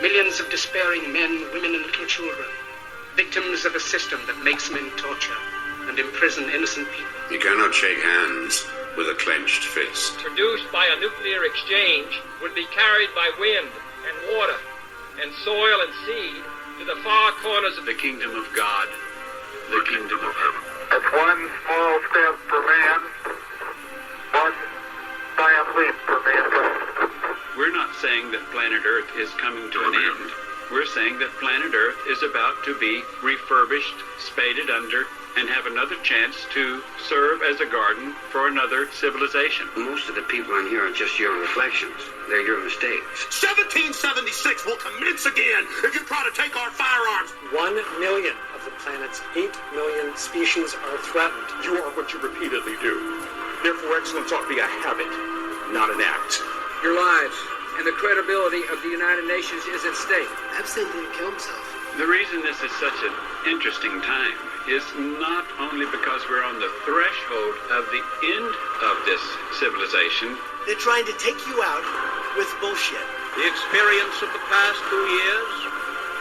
Millions of despairing men, women, and little children, victims of a system that makes men torture and imprison innocent people. You cannot shake hands with a clenched fist. Produced by a nuclear exchange would be carried by wind and water and soil and seed to the far corners of the kingdom of God, the kingdom of heaven. It's one small step for man, one giant leap for mankind. We're not saying that planet Earth is coming to an end. We're saying that planet Earth is about to be refurbished, spaded under, and have another chance to serve as a garden for another civilization. Most of the people on here are just your reflections. They're your mistakes. 1776 will commence again if you try to take our firearms. 1 million of the planet's 8 million species are threatened. You are what you repeatedly do. Therefore, excellence ought to be a habit, not an act. Your lives and the credibility of the United Nations is at stake. Epstein didn't kill himself. The reason this is such an interesting time is not only because we're on the threshold of the end of this civilization. They're trying to take you out with bullshit. The experience of the past 2 years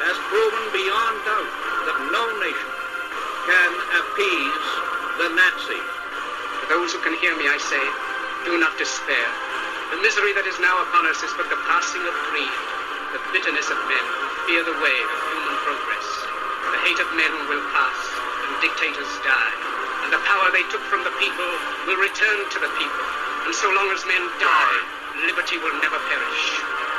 has proven beyond doubt that no nation can appease the Nazis. For those who can hear me, I say, do not despair. The misery that is now upon us is but the passing of greed, the bitterness of men who fear the way of human progress. The hate of men will pass, and dictators die, and the power they took from the people will return to the people. And so long as men die, liberty will never perish.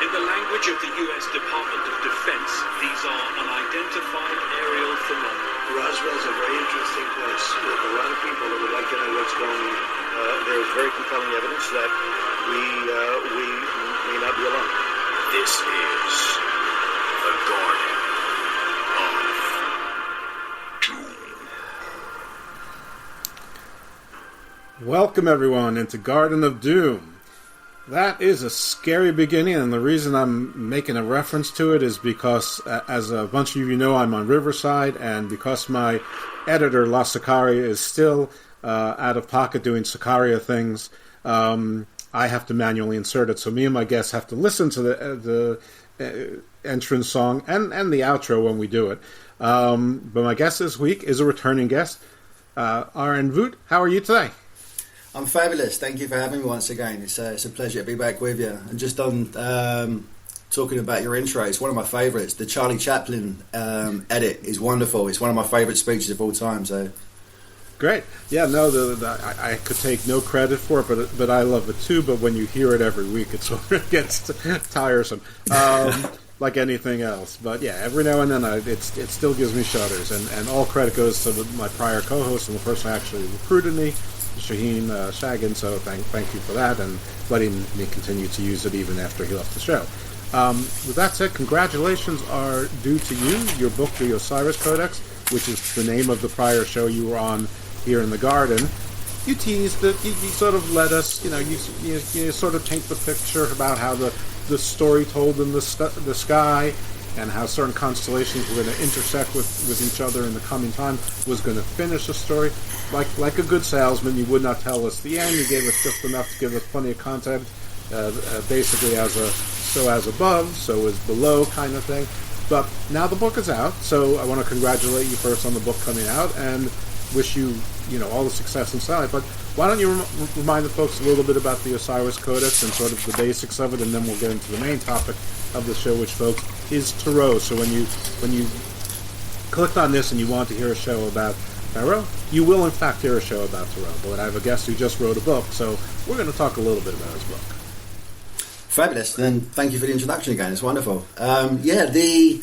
In the language of the U.S. Department of Defense, these are unidentified aerial phenomena. Roswell's a very interesting place with a lot of people that would like to know what's going on. There's very compelling evidence that we may not be alone. This is the Garden of Doom. Welcome everyone into Garden of Doom. That is a scary beginning, and the reason I'm making a reference to it is because, as a bunch of you know, I'm on Riverside, and because my editor, La Sicaria, is still out of pocket doing Sicaria things, I have to manually insert it. So me and my guests have to listen to the entrance song and the outro when we do it. But my guest this week is a returning guest, Orion Vooght. How are you today? I'm fabulous. Thank you for having me once again. It's a pleasure to be back with you. And just on talking about your intro, it's one of my favourites. The Charlie Chaplin edit is wonderful. It's one of my favourite speeches of all time. So great. Yeah, no, I could take no credit for it, but I love it too. But when you hear it every week, it sort of gets tiresome, like anything else. But yeah, every now and then it still gives me shudders. And all credit goes to my prior co-host and the person who actually recruited me, Shaheen Shagan, so thank you for that, and letting me continue to use it even after he left the show. With that said, congratulations are due to you. Your book, The Osiris Codex, which is the name of the prior show you were on here in the Garden. You teased it, you sort of let us, you sort of paint the picture about how the story told in the sky, and how certain constellations were going to intersect with each other in the coming time was going to finish the story. Like a good salesman, you would not tell us the end. You gave us just enough to give us plenty of content, basically as above, so as below kind of thing. But now the book is out, so I want to congratulate you first on the book coming out and wish you, all the success inside. But why don't you remind the folks a little bit about the Osiris Codex and sort of the basics of it, and then we'll get into the main topic of the show, which, folks, is Tarot. So when you clicked on this and you want to hear a show about Tarot, you will in fact hear a show about Tarot. But I have a guest who just wrote a book, so we're going to talk a little bit about his book. Fabulous. Then thank you for the introduction again. It's wonderful. The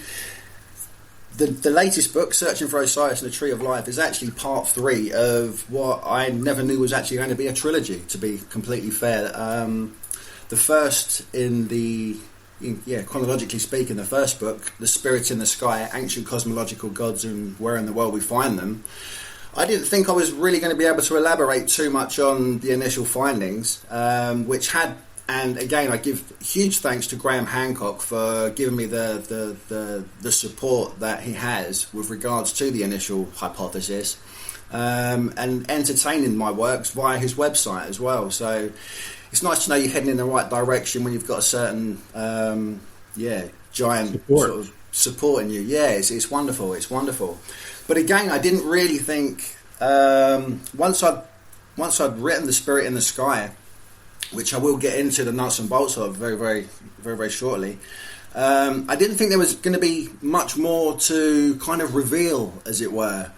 latest book, Searching for Osiris and the Tree of Life, is actually part 3 of what I never knew was actually going to be a trilogy, to be completely fair. The first chronologically speaking, the first book, The Spirits in the Sky, Ancient Cosmological Gods and Where in the World We Find Them, I didn't think I was really going to be able to elaborate too much on the initial findings, and again, I give huge thanks to Graham Hancock for giving me the support that he has with regards to the initial hypothesis, and entertaining my works via his website as well. So it's nice to know you're heading in the right direction when you've got a certain giant support. Sort of supporting you. Yeah, it's wonderful. It's wonderful. But again, I didn't really think once I'd written The Spirit in the Sky, which I will get into the nuts and bolts of very, very, very, very shortly. I didn't think there was going to be much more to kind of reveal, as it were.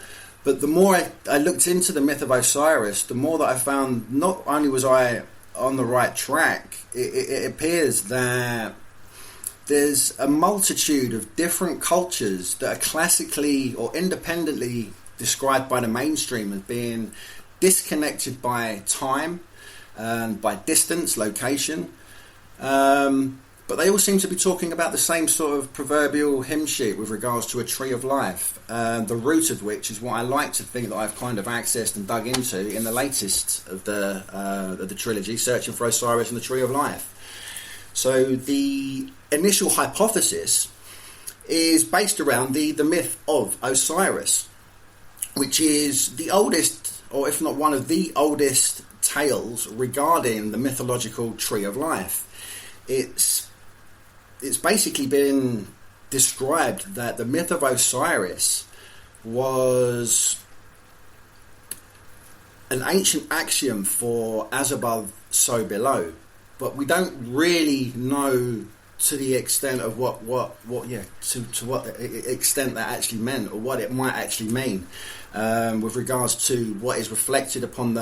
But the more I looked into the myth of Osiris, the more that I found not only was I on the right track, it appears that there's a multitude of different cultures that are classically or independently described by the mainstream as being disconnected by time and by distance, location. But they all seem to be talking about the same sort of proverbial hymn sheet with regards to a tree of life, the root of which is what I like to think that I've kind of accessed and dug into in the latest of the trilogy, Searching for Osiris and the Tree of Life. So the initial hypothesis is based around the myth of Osiris, which is the oldest, or if not one of the oldest, tales regarding the mythological Tree of Life. It's basically been described that the myth of Osiris was an ancient axiom for as above, so below. But we don't really know to the extent of what extent that actually meant, or what it might actually mean, with regards to what is reflected upon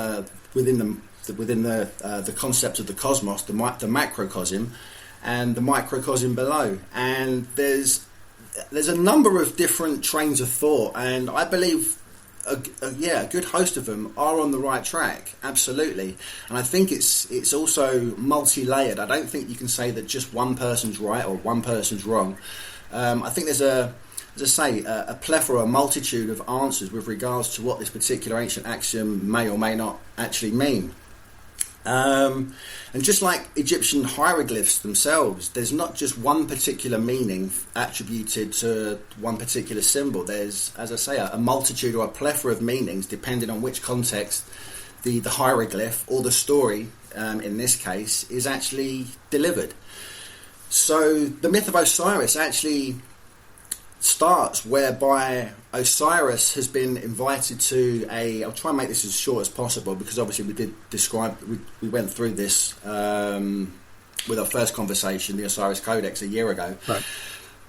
within the concept of the cosmos, the macrocosm, and the microcosm below. And there's a number of different trains of thought, and I believe a good host of them are on the right track, absolutely. And I think it's also multi-layered. I don't think you can say that just one person's right or one person's wrong. I think there's a plethora, a multitude of answers with regards to what this particular ancient axiom may or may not actually mean. And just like Egyptian hieroglyphs themselves, there's not just one particular meaning attributed to one particular symbol. There's, as I say, a multitude or a plethora of meanings depending on which context the hieroglyph or the story, in this case, is actually delivered. So the myth of Osiris actually starts whereby Osiris has been invited to I'll try and make this as short as possible, because obviously we went through this with our first conversation, the Osiris Codex, a year ago. Right.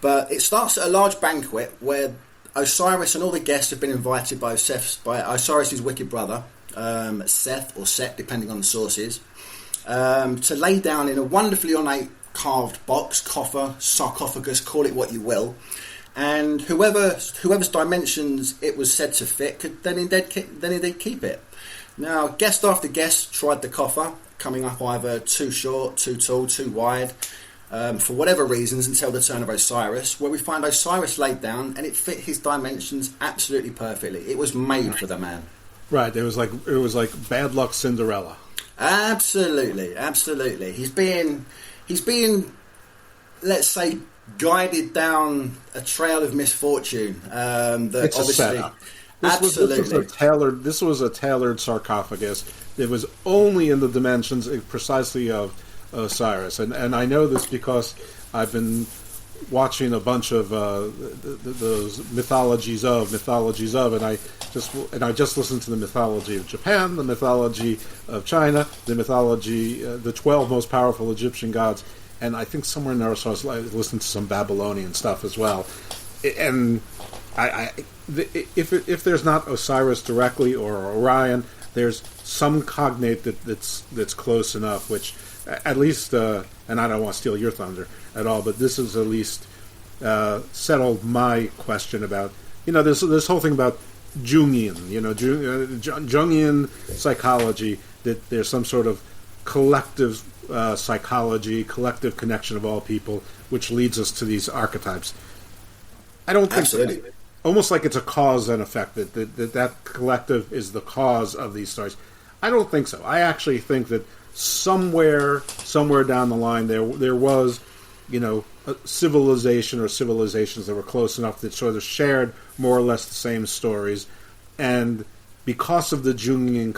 But it starts at a large banquet where Osiris and all the guests have been invited by Osiris' wicked brother, Seth, or Set, depending on the sources, to lay down in a wonderfully ornate carved box, coffer, sarcophagus, call it what you will. And whoever's dimensions it was said to fit could then indeed keep it. Now, guest after guest tried the coffer, coming up either too short, too tall, too wide, for whatever reasons, until the turn of Osiris, where we find Osiris laid down and it fit his dimensions absolutely perfectly. It was made for the man. Right. It was like bad luck Cinderella. Absolutely. He's being, let's say, guided down a trail of misfortune. It's obviously, a setup. This was a tailored sarcophagus. It was only in the dimensions precisely of Osiris, and I know this because I've been watching a bunch of those mythologies of, and I just listened to the mythology of Japan, the mythology of China, the mythology, the 12 most powerful Egyptian gods. And I think somewhere in there, so I was listening to some Babylonian stuff as well. And if there's not Osiris directly or Orion, there's some cognate that's close enough. Which, at least, and I don't want to steal your thunder at all, but this has at least settled my question about this whole thing about Jungian, Jungian psychology, that there's some sort of collective psychology, collective connection of all people, which leads us to these archetypes. I don't think absolutely. Almost like it's a cause and effect, that collective is the cause of these stories. I don't think so. I actually think that somewhere down the line there was, a civilization or civilizations that were close enough that sort of shared more or less the same stories, and because of the Jungian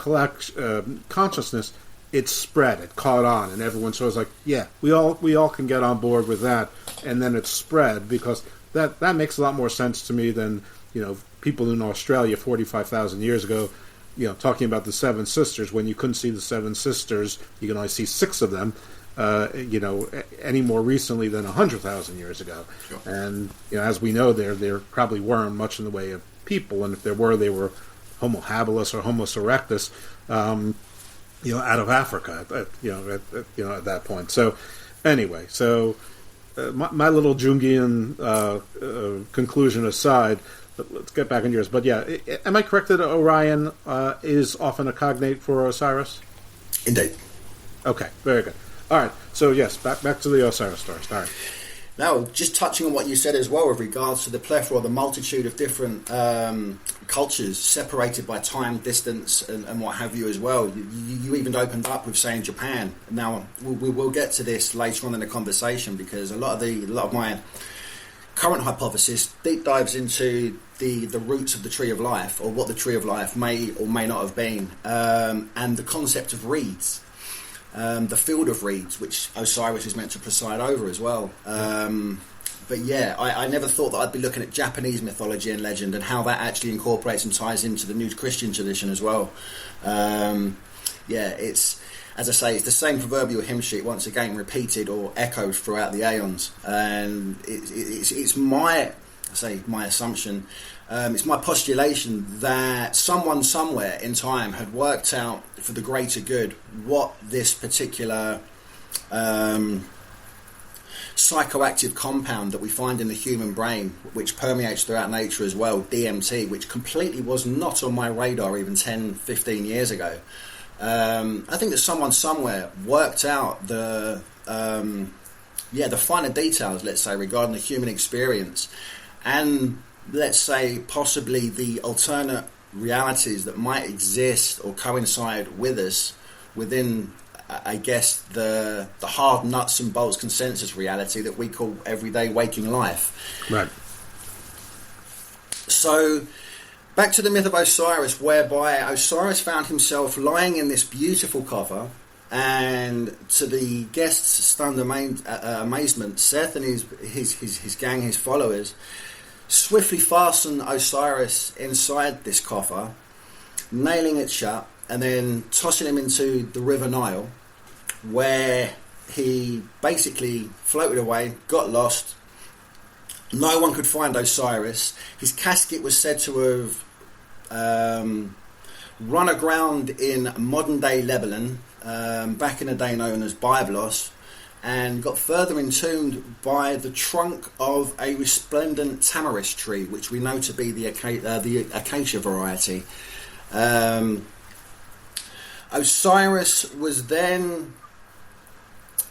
consciousness, it spread, it caught on, and everyone sort of was like, yeah, we all can get on board with that, and then it spread, because that makes a lot more sense to me than, people in Australia 45,000 years ago, talking about the Seven Sisters. When you couldn't see the Seven Sisters, you can only see 6 of them, any more recently than 100,000 years ago. Sure. And, as we know, there probably weren't much in the way of people, and if there were, they were Homo habilis or Homo erectus, out of Africa, at that point. So, anyway, my little Jungian conclusion aside, let's get back on yours. But yeah, am I correct that Orion is often a cognate for Osiris? Indeed. Okay, very good. All right, so yes, back to the Osiris stars. All right. Now, just touching on what you said as well with regards to the plethora, the multitude of different cultures separated by time, distance, and what have you as well. You even opened up with saying Japan. Now, we will get to this later on in the conversation, because a lot of my current hypothesis deep dives into the roots of the Tree of Life, or what the Tree of Life may or may not have been, and the concept of reeds. The field of reeds, which Osiris is meant to preside over as well. But yeah, I never thought that I'd be looking at Japanese mythology and legend and how that actually incorporates and ties into the new Christian tradition as well. It's, as I say, it's the same proverbial hymn sheet once again repeated or echoed throughout the aeons. And it's my assumption, it's my postulation that someone somewhere in time had worked out for the greater good what this particular psychoactive compound that we find in the human brain, which permeates throughout nature as well, DMT, which completely was not on my radar even 10, 15 years ago. I think that someone somewhere worked out the finer details, let's say, regarding the human experience, and let's say possibly the alternate realities that might exist or coincide with us within, I guess, the hard nuts and bolts consensus reality that we call everyday waking life. Right. So, back to the myth of Osiris, whereby Osiris found himself lying in this beautiful coffer, and to the guests' stunned amazement, Seth and his gang, his followers, swiftly fasten Osiris inside this coffer, nailing it shut, and then tossing him into the River Nile, where he basically floated away, got lost. No one could find Osiris. His casket was said to have run aground in modern-day Lebanon, back in the day known as Byblos, and got further entombed by the trunk of a resplendent tamarisk tree, which we know to be the acacia variety. Osiris was then...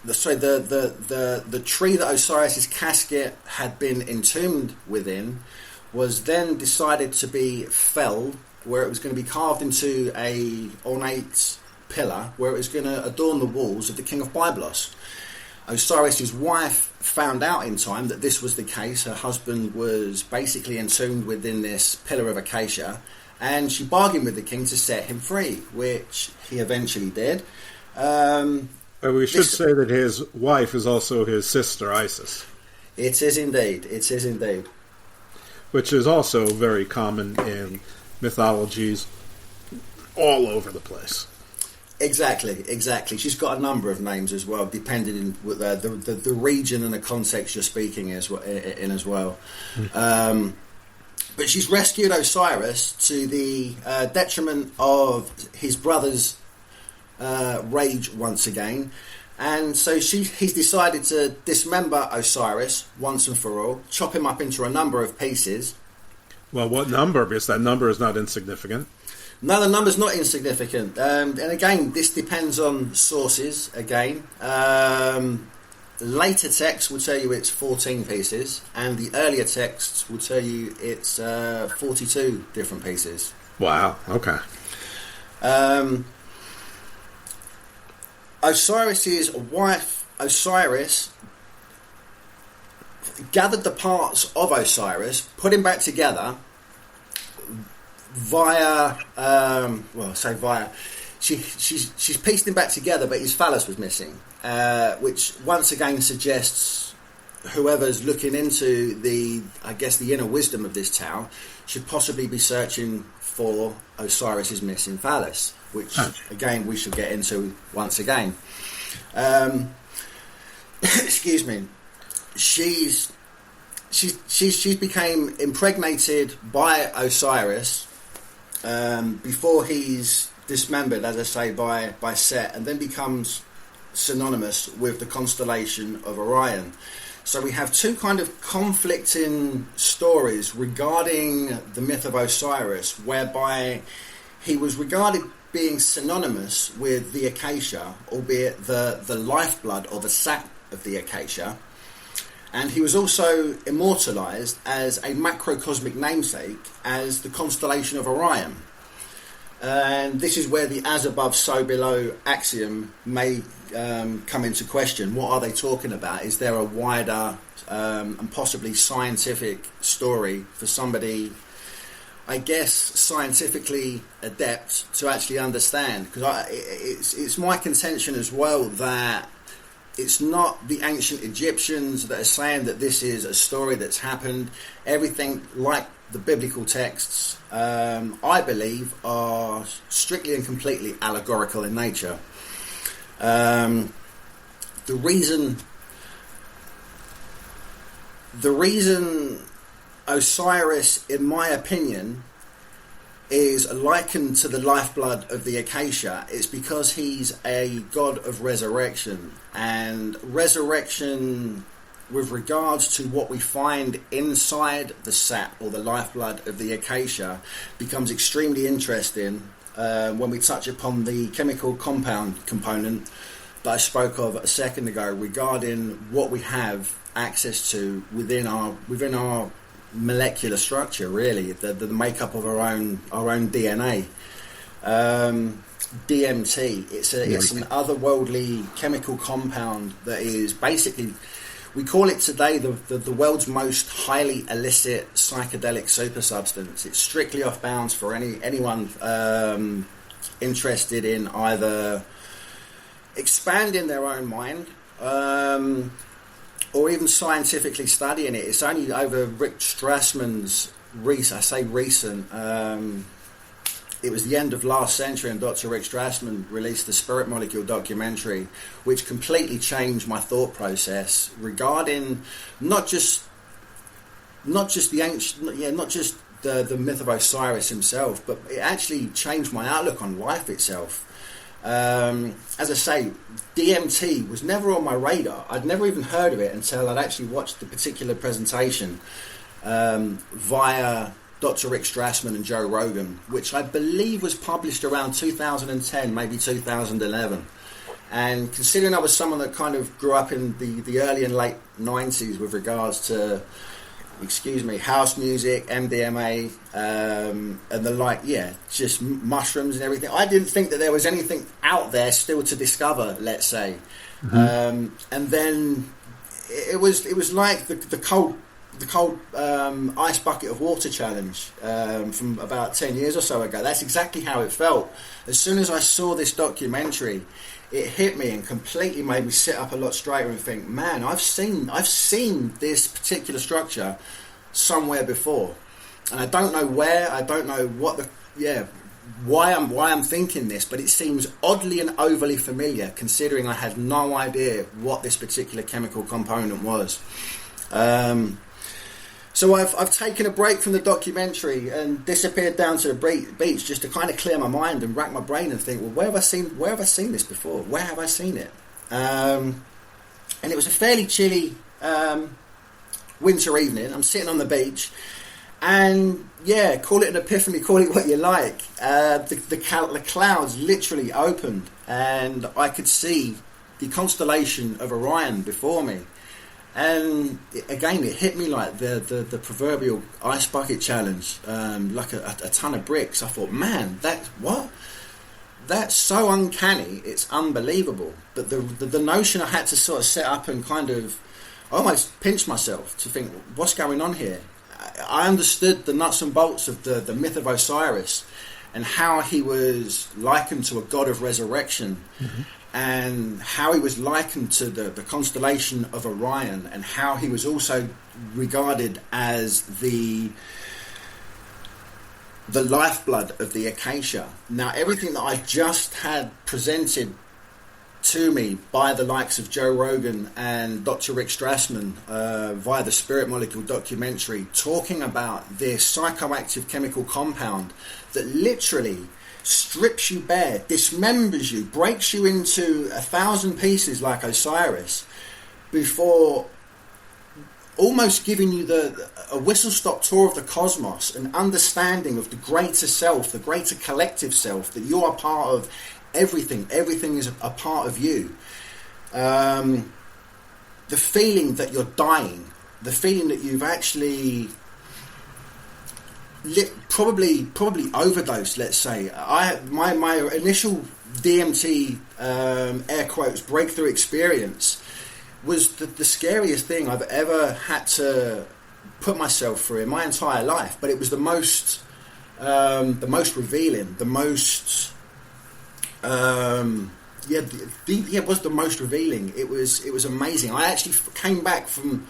the tree that Osiris's casket had been entombed within was then decided to be felled, where it was going to be carved into a ornate pillar, where it was going to adorn the walls of the king of Byblos. Osiris's wife found out in time that this was the case. Her husband was basically entombed within this pillar of acacia, and she bargained with the king to set him free, which he eventually did. We should say that his wife is also his sister, Isis. It is indeed. It is indeed. Which is also very common in mythologies all over the place. Exactly. She's got a number of names as well, depending on the region and the context you're speaking in as well. But she's rescued Osiris to the detriment of his brother's rage once again, and so he's decided to dismember Osiris once and for all, chop him up into a number of pieces. Well, what number? Because that number is not insignificant. No, the number's not insignificant, and again, this depends on sources. Again, later texts will tell you it's 14 pieces, and the earlier texts will tell you it's 42 different pieces. Wow. Okay. Osiris's wife, Osiris, gathered the parts of Osiris, put him back together via. she's pieced him back together, but his phallus was missing, which once again suggests whoever's looking into the inner wisdom of this tale should possibly be searching for Osiris's missing phallus, which again we should get into once again. Excuse me. She's became impregnated by Osiris before he's dismembered, as I say, by Set, and then becomes synonymous with the constellation of Orion. So we have two kind of conflicting stories regarding the myth of Osiris, whereby he was regarded being synonymous with the acacia, albeit the lifeblood or the sap of the acacia. And he was also immortalized as a macrocosmic namesake as the constellation of Orion. And this is where the as above, so below axiom may come into question. What are they talking about? Is there a wider and possibly scientific story for somebody, I guess, scientifically adept to actually understand? Because it's my contention as well that it's not the ancient Egyptians that are saying that this is a story that's happened. Everything like the biblical texts, I believe, are strictly and completely allegorical in nature. The reason Osiris, in my opinion, is likened to the lifeblood of the acacia, it's because he's a god of resurrection, and resurrection with regards to what we find inside the sap or the lifeblood of the acacia becomes extremely interesting when we touch upon the chemical compound component that I spoke of a second ago regarding what we have access to within our molecular structure, really, the makeup of our own DNA. DMT, it's an otherworldly chemical compound that is basically, we call it today the world's most highly illicit psychedelic super substance. It's strictly off bounds for anyone interested in either expanding their own mind or even scientifically studying it. It's only over Rick Strassman's recent. It was the end of last century, and Dr. Rick Strassman released the Spirit Molecule documentary, which completely changed my thought process regarding not just the ancient, not just the myth of Osiris himself, but it actually changed my outlook on life itself. As I say, DMT was never on my radar. I'd never even heard of it until I'd actually watched the particular presentation via Dr. Rick Strassman and Joe Rogan, which I believe was published around 2010, maybe 2011. And considering I was someone that kind of grew up in the early and late 90s with regards to, house music, MDMA, and the like, just mushrooms and everything, I didn't think that there was anything out there still to discover, let's say. Mm-hmm. And then it was like the cold ice bucket of water challenge from about 10 years or so ago. That's exactly how it felt. As soon as I saw this documentary, it hit me and completely made me sit up a lot straighter and think, man, I've seen this particular structure somewhere before, and I don't know where, I don't know why I'm thinking this, but it seems oddly and overly familiar, considering I had no idea what this particular chemical component was. So I've taken a break from the documentary and disappeared down to the beach just to kind of clear my mind and rack my brain and think, well, where have I seen this before? Where have I seen it? And it was a fairly chilly winter evening. I'm sitting on the beach, and call it an epiphany, call it what you like. The clouds literally opened, and I could see the constellation of Orion before me. And again, it hit me like the proverbial ice bucket challenge, like a ton of bricks. I thought, man, that's so uncanny, it's unbelievable. But the notion I had to sort of set up and kind of almost pinch myself to think, what's going on here? I understood the nuts and bolts of the myth of Osiris, and how he was likened to a god of resurrection, and how he was likened to the constellation of Orion, and how he was also regarded as the lifeblood of the acacia. Now, everything that I just had presented to me by the likes of Joe Rogan and Dr. Rick Strassman via the Spirit Molecule documentary, talking about this psychoactive chemical compound that literally strips you bare, dismembers you, breaks you into 1,000 pieces like Osiris, before almost giving you a whistle-stop tour of the cosmos, an understanding of the greater self, the greater collective self, that you are part of everything is a part of you. The feeling that you're dying, the feeling that you've actually probably overdosed, let's say. My initial DMT air quotes breakthrough experience was the scariest thing I've ever had to put myself through in my entire life, but it was the most revealing, the most it was the most revealing. It was amazing. I actually came back from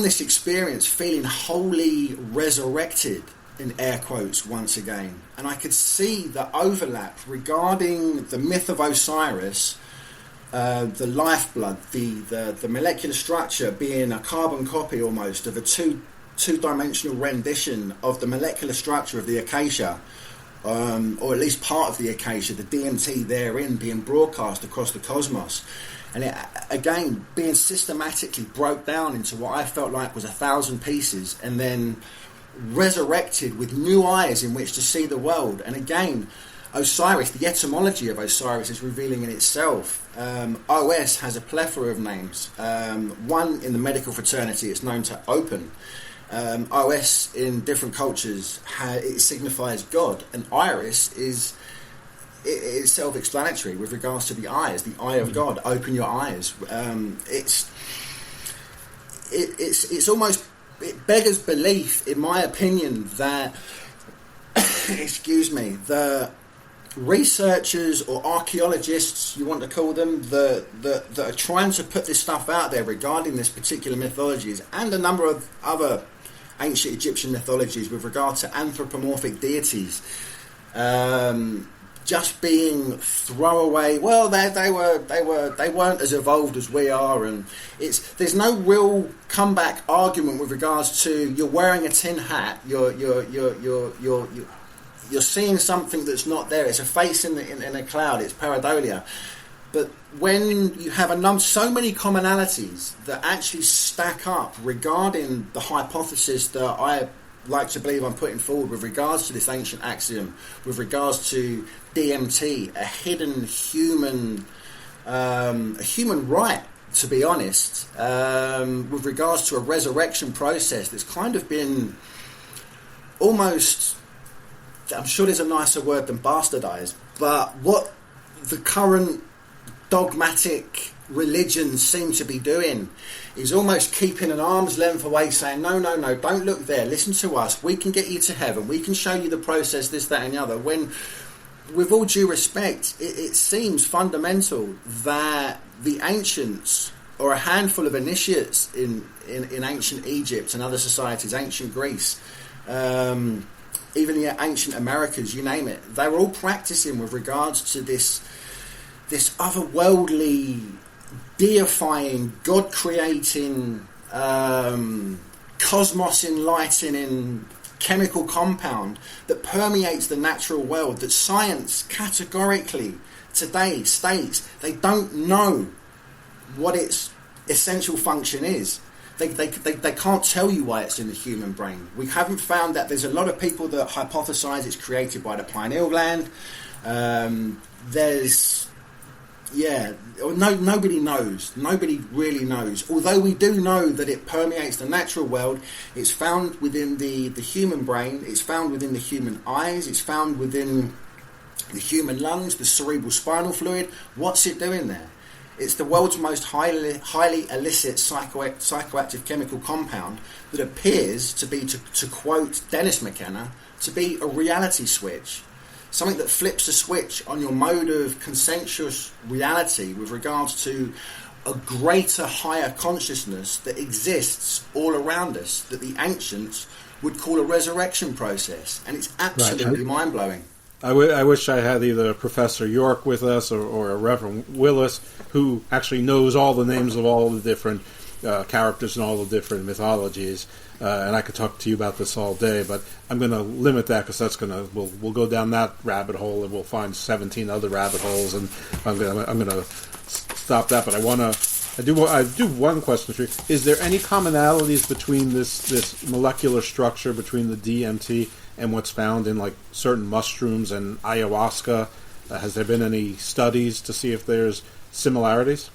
this experience feeling wholly resurrected, in air quotes, once again, and I could see the overlap regarding the myth of Osiris, the lifeblood, the molecular structure being a carbon copy almost of a two-dimensional rendition of the molecular structure of the acacia, or at least part of the acacia, the DMT therein being broadcast across the cosmos, and it again being systematically broke down into what I felt like was 1,000 pieces, and then resurrected with new eyes in which to see the world. And again, Osiris, the etymology of Osiris is revealing in itself. OS has a plethora of names. One, in the medical fraternity, it's known to open. OS in different cultures, it signifies God, and Iris is self-explanatory with regards to the eyes, the eye of God. Open your eyes. It's almost, it beggars belief, in my opinion, that the researchers or archaeologists, you want to call them, that are trying to put this stuff out there regarding this particular mythologies and a number of other ancient Egyptian mythologies with regard to anthropomorphic deities, just being throwaway. Well, they weren't as evolved as we are, and there's no real comeback argument with regards to you're wearing a tin hat, you're seeing something that's not there. It's a face in a cloud. It's pareidolia. But when you have so many commonalities that actually stack up regarding the hypothesis that I like to believe I'm putting forward with regards to this ancient axiom, with regards to DMT, a hidden human right, to be honest, with regards to a resurrection process that's kind of been almost, I'm sure there's a nicer word than bastardized, but what the current dogmatic religions seem to be doing is almost keeping an arm's length away, saying, no, don't look there, listen to us, we can get you to heaven, we can show you the process, this, that and the other, when, with all due respect, it seems fundamental that the ancients, or a handful of initiates in ancient Egypt and other societies, ancient Greece, even the ancient Americas, you name it, they were all practicing with regards to this otherworldly, deifying, God-creating, cosmos-enlightening chemical compound that permeates the natural world, that science categorically today states they don't know what its essential function is. They can't tell you why it's in the human brain. We haven't found that. There's a lot of people that hypothesize it's created by the pineal gland. Nobody knows. Nobody really knows. Although we do know that it permeates the natural world, it's found within the human brain, it's found within the human eyes, it's found within the human lungs, the cerebral spinal fluid. What's it doing there? It's the world's most highly illicit psychoactive chemical compound that appears to be, to quote Dennis McKenna, to be a reality switch. Something that flips a switch on your mode of consensuous reality with regards to a greater, higher consciousness that exists all around us, that the ancients would call a resurrection process. And it's absolutely mind-blowing. I wish I had either Professor York with us or a Reverend Willis, who actually knows all the names of all the different characters and all the different mythologies. And I could talk to you about this all day, but I'm going to limit that because that's going to we'll go down that rabbit hole and we'll find 17 other rabbit holes, and I'm going to stop that. But I do one question for you: is there any commonalities between this molecular structure between the DMT and what's found in like certain mushrooms and ayahuasca? Has there been any studies to see if there's similarities?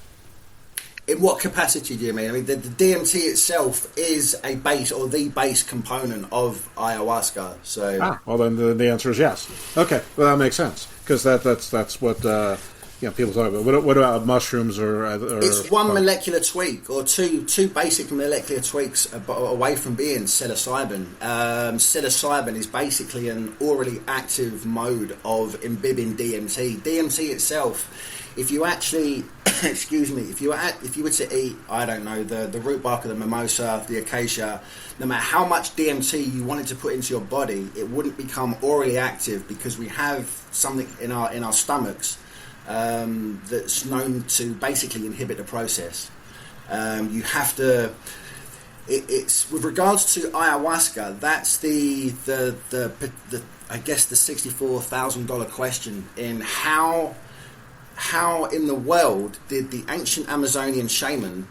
In what capacity do you mean? I mean, the DMT itself is a base or the base component of ayahuasca. So, well, then the answer is yes. Okay, well that makes sense because that's what people talk about. What about mushrooms or it's one molecular tweak or two basic molecular tweaks away from being psilocybin. Psilocybin is basically an orally active mode of imbibing DMT. DMT itself, if you actually, excuse me, if you were to eat, I don't know, the root bark of the mimosa, the acacia, no matter how much DMT you wanted to put into your body, it wouldn't become orally active because we have something in our stomachs that's known to basically inhibit the process. You have to. It's with regards to ayahuasca. That's the I guess the $64,000 question in how in the world did the ancient Amazonian shaman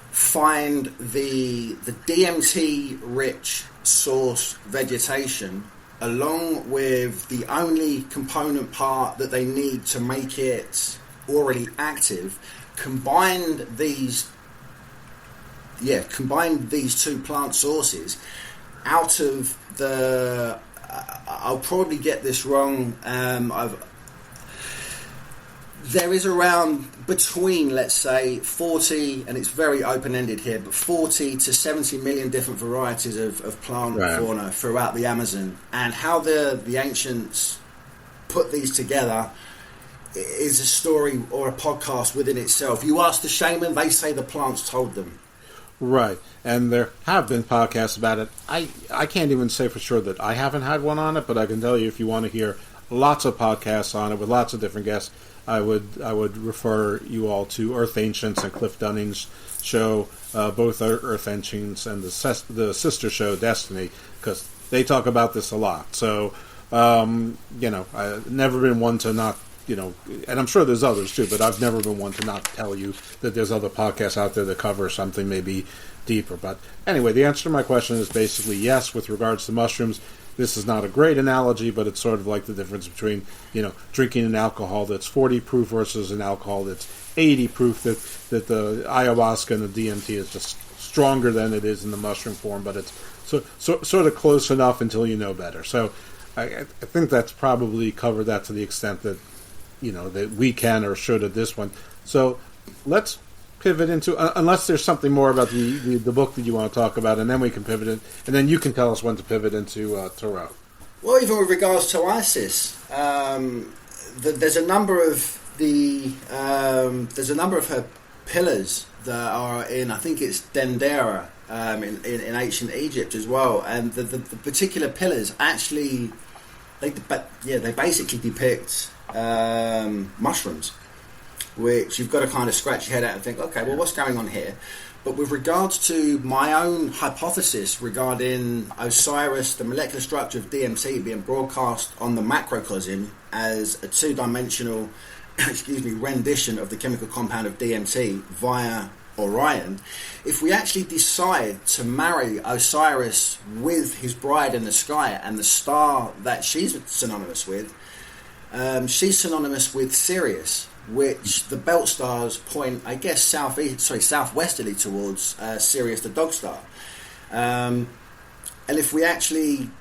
find the DMT rich source vegetation along with the only component part that they need to make it orally active, combine these two plant sources out of the I'll probably get this wrong, there is around between, let's say, 40, and it's very open-ended here, but 40 to 70 million different varieties of plant fauna throughout the Amazon. And how the ancients put these together is a story or a podcast within itself. You ask the shaman, they say the plants told them. Right, and there have been podcasts about it. I can't even say for sure that I haven't had one on it, but I can tell you if you want to hear lots of podcasts on it with lots of different guests, I would refer you all to Earth Ancients and Cliff Dunning's show, both Earth Ancients and the sister show Destiny, because they talk about this a lot. So, I've never been one to not, and I'm sure there's others too, but I've never been one to not tell you that there's other podcasts out there that cover something maybe deeper. But anyway, the answer to my question is basically yes with regards to mushrooms. This is not a great analogy, but it's sort of like the difference between, drinking an alcohol that's 40 proof versus an alcohol that's 80 proof, that the ayahuasca and the DMT is just stronger than it is in the mushroom form, but it's sort of close enough until you know better. So I think that's probably covered that to the extent that, that we can or should at this one. So let's pivot into, unless there's something more about the book that you want to talk about, and then we can pivot it, and then you can tell us when to pivot into Tarot. Well, even with regards to Isis, there's a number of her pillars that are in, I think it's Dendera, in ancient Egypt as well, and the particular pillars actually they basically depict mushrooms, which you've got to kind of scratch your head out and think, okay, well, what's going on here? But with regards to my own hypothesis regarding Osiris, the molecular structure of DMT being broadcast on the macrocosm as a two-dimensional rendition of the chemical compound of DMT via Orion, if we actually decide to marry Osiris with his bride in the sky and the star that she's synonymous with, she's synonymous with Sirius, which the belt stars point, I guess, southwesterly towards Sirius the dog star. And if we actually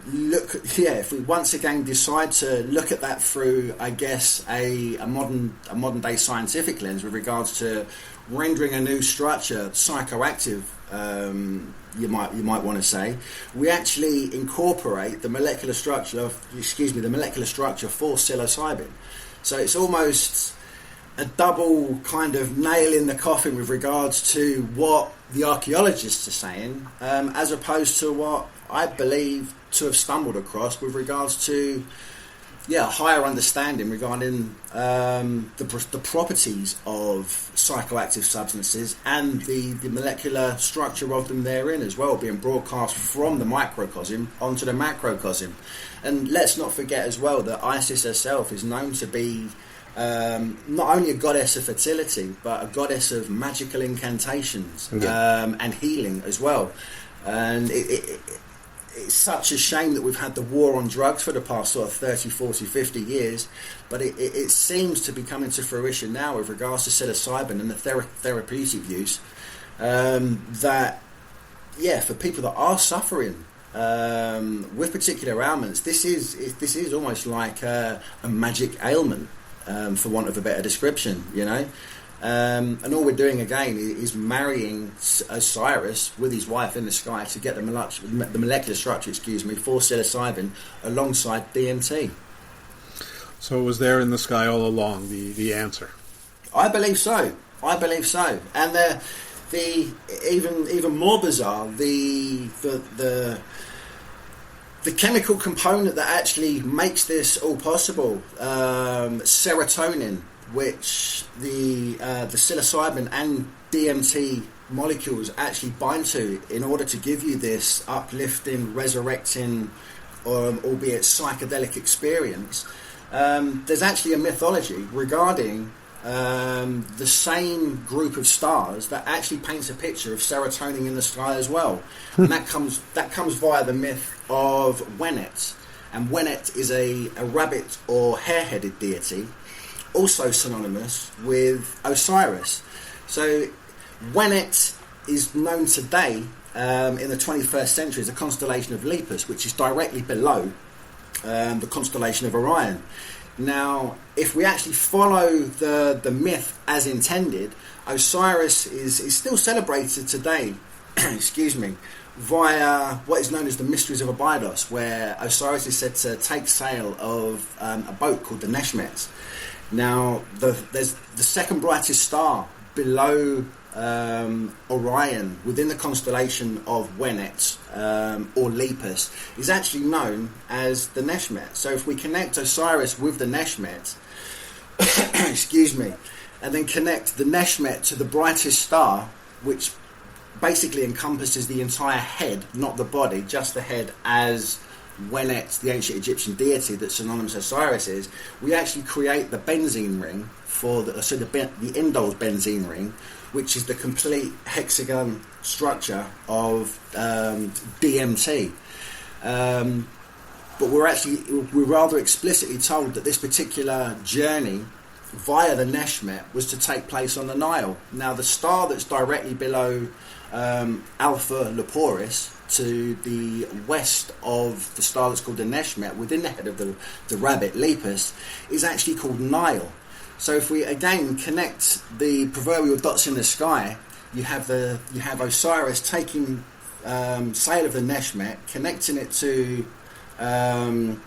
if we once again decide to look at that through, I guess, a modern day scientific lens with regards to rendering a new structure psychoactive, you might want to say, we actually incorporate the molecular structure for psilocybin. So it's almost a double kind of nail in the coffin with regards to what the archaeologists are saying, as opposed to what I believe to have stumbled across with regards to higher understanding regarding the properties of psychoactive substances and the molecular structure of them therein as well, being broadcast from the microcosm onto the macrocosm. And let's not forget as well that Isis herself is known to be not only a goddess of fertility, but a goddess of magical incantations and healing as well. And it's such a shame that we've had the war on drugs for the past sort of 30, 40, 50 years, but it seems to be coming to fruition now with regards to psilocybin and the therapeutic use, that, for people that are suffering with particular ailments, this is almost like a magic ailment, for want of a better description, and all we're doing again is marrying Osiris with his wife in the sky to get the molecular structure, for psilocybin alongside DMT. So it was there in the sky all along, the answer. I believe so. And the even more bizarre, the chemical component that actually makes this all possible, serotonin, which the psilocybin and DMT molecules actually bind to in order to give you this uplifting, resurrecting, albeit psychedelic experience. There's actually a mythology regarding the same group of stars that actually paints a picture of serotonin in the sky as well. And that comes via the myth of Wenet. And Wenet is a rabbit or hare-headed deity, also synonymous with Osiris. So Wenet is known today in the 21st century as the constellation of Lepus, which is directly below the constellation of Orion. Now, if we actually follow the myth as intended, Osiris is still celebrated today, via what is known as the Mysteries of Abydos, where Osiris is said to take sail of a boat called the Neshmet. Now, there's the second brightest star below Orion within the constellation of Wenet or Lepus is actually known as the Neshmet. So if we connect Osiris with the Neshmet, and then connect the Neshmet to the brightest star, which basically encompasses the entire head, not the body, just the head, as Wenet, the ancient Egyptian deity that synonymous Osiris is, we actually create the benzene ring for the indol's benzene ring, which is the complete hexagon structure of DMT. But we're rather explicitly told that this particular journey via the Neshmet was to take place on the Nile. Now, the star that's directly below Alpha Leporis, to the west of the star that's called the Neshmet, within the head of the rabbit Lepus, is actually called Nile. So if we again connect the proverbial dots in the sky, you have Osiris taking sail of the Neshmet, connecting it to the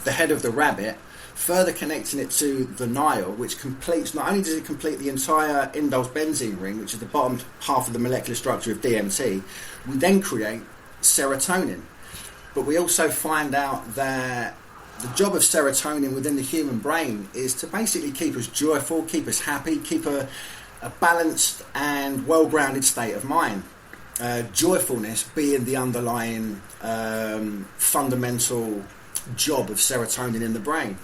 head of the rabbit, further connecting it to the Nile, which completes, not only does it complete the entire indol's benzene ring, which is the bottom half of the molecular structure of DMT, we then create serotonin. But we also find out that the job of serotonin within the human brain is to basically keep us joyful, keep us happy, keep a balanced and well-grounded state of mind. Joyfulness being the underlying fundamental job of serotonin in the brain.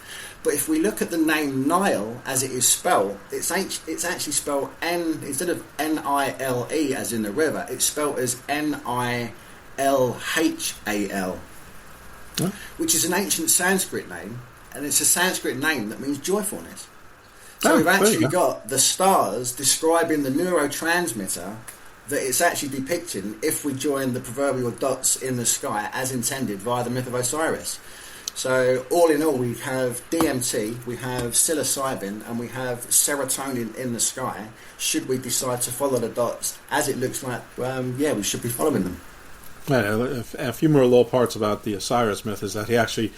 But if we look at the name Nile as it is spelled, it's actually spelled N, instead of N-I-L-E as in the river, it's spelled as N-I-L-H-A-L, which is an ancient Sanskrit name, and it's a Sanskrit name that means joyfulness. So we've actually got the stars describing the neurotransmitter that it's actually depicting if we join the proverbial dots in the sky as intended via the myth of Osiris. So all in all, we have DMT, we have psilocybin, and we have serotonin in the sky. Should we decide to follow the dots, as it looks like, we should be following them. A few more little parts about the Osiris myth is that he actually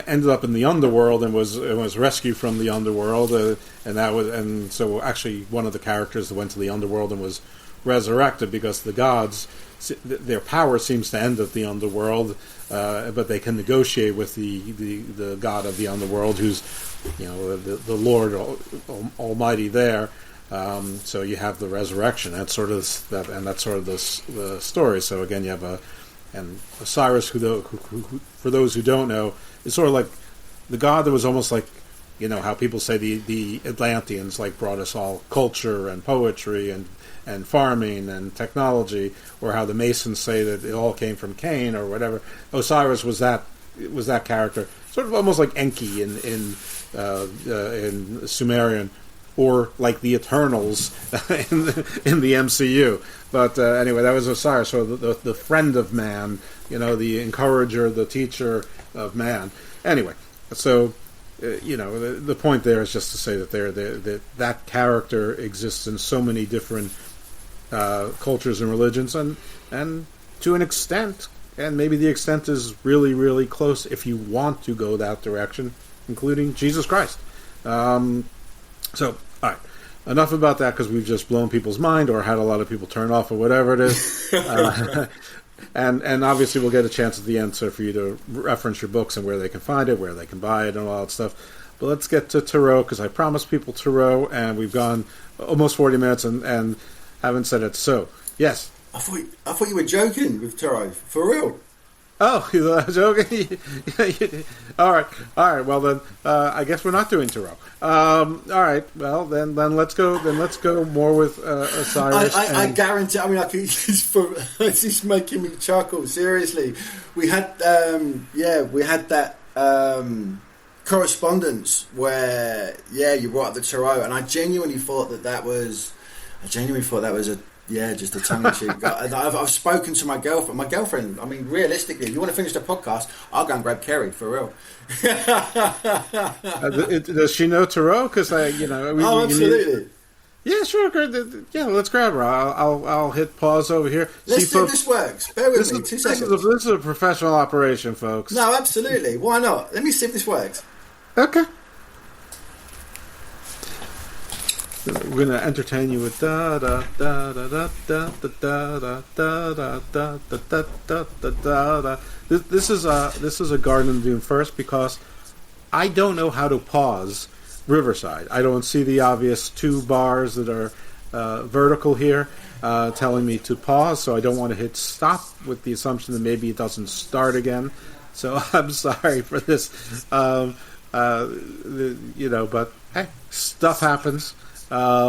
ended up in the underworld and was rescued from the underworld, and so actually one of the characters that went to the underworld and was resurrected because the gods, their power seems to end at the underworld, but they can negotiate with the god of the underworld, who's the Lord Almighty there. So you have the resurrection. That's sort of the story. So again, you have and Osiris, who for those who don't know, is sort of like the god that was almost like, how people say the Atlanteans brought us all culture and poetry and farming and technology, or how the Masons say that it all came from Cain or whatever. Osiris was that character, sort of almost like Enki in Sumerian, or like the Eternals in the MCU. But anyway, that was Osiris, so the friend of man, the encourager, the teacher of man. Anyway, so the point there is just to say that that character exists in so many different cultures and religions, and to an extent, and maybe the extent is really, really close if you want to go that direction, including Jesus Christ. So, all right, enough about that, because we've just blown people's mind or had a lot of people turn off or whatever it is. And obviously we'll get a chance at the end for you to reference your books and where they can find it, where they can buy it, and all that stuff. But let's get to Tarot, because I promised people Tarot, and we've gone almost 40 minutes and haven't said it. So, yes. I thought you were joking with Tarot, for real. Oh, you're joking? All right. Well, then I guess we're not doing Tarot. All right. Well, then let's go. More with Osiris. I guarantee. I mean, it's just making me chuckle. Seriously, we had that correspondence where you brought up the Tarot, and I genuinely thought that was just a tongue-in-cheek. I've spoken to my girlfriend. My girlfriend, I mean, realistically, if you want to finish the podcast, I'll go and grab Kerry, for real. Does she know Tarot? Because absolutely. Yeah, sure. Yeah, let's grab her. I'll hit pause over here. Let's see if this works. Bear with me, 2 seconds. This is a professional operation, folks. No, absolutely. Why not? Let me see if this works. Okay. We're gonna entertain you with da da da da da da da da da da da da da da da. This is a Garden of Doom first, because I don't know how to pause Riverside. I don't see the obvious 2 bars that are vertical here telling me to pause, so I don't want to hit stop with the assumption that maybe it doesn't start again. So I'm sorry for this, but hey, stuff happens. But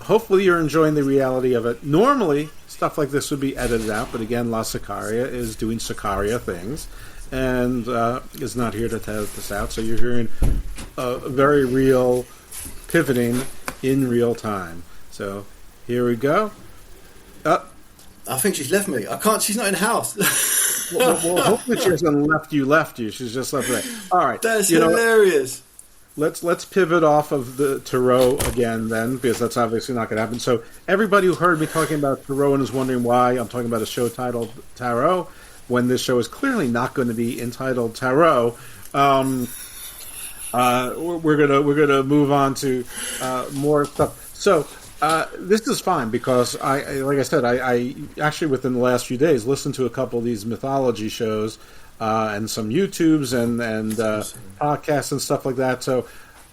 hopefully you're enjoying the reality of it. Normally, stuff like this would be edited out, but again, La Sicaria is doing Sicaria things, and is not here to test this out, so you're hearing a very real pivoting in real time. So, here we go. I think she's left me. I can't. She's not in the house. well, hopefully she hasn't left you. She's just left there. All right. That's hilarious. Let's pivot off of the Tarot again then, because that's obviously not going to happen. So everybody who heard me talking about Tarot and is wondering why I'm talking about a show titled Tarot, when this show is clearly not going to be entitled Tarot, we're gonna move on to more stuff. So this is fine, because like I said, I actually within the last few days listened to a couple of these mythology shows. And some YouTubes and podcasts and stuff like that. So,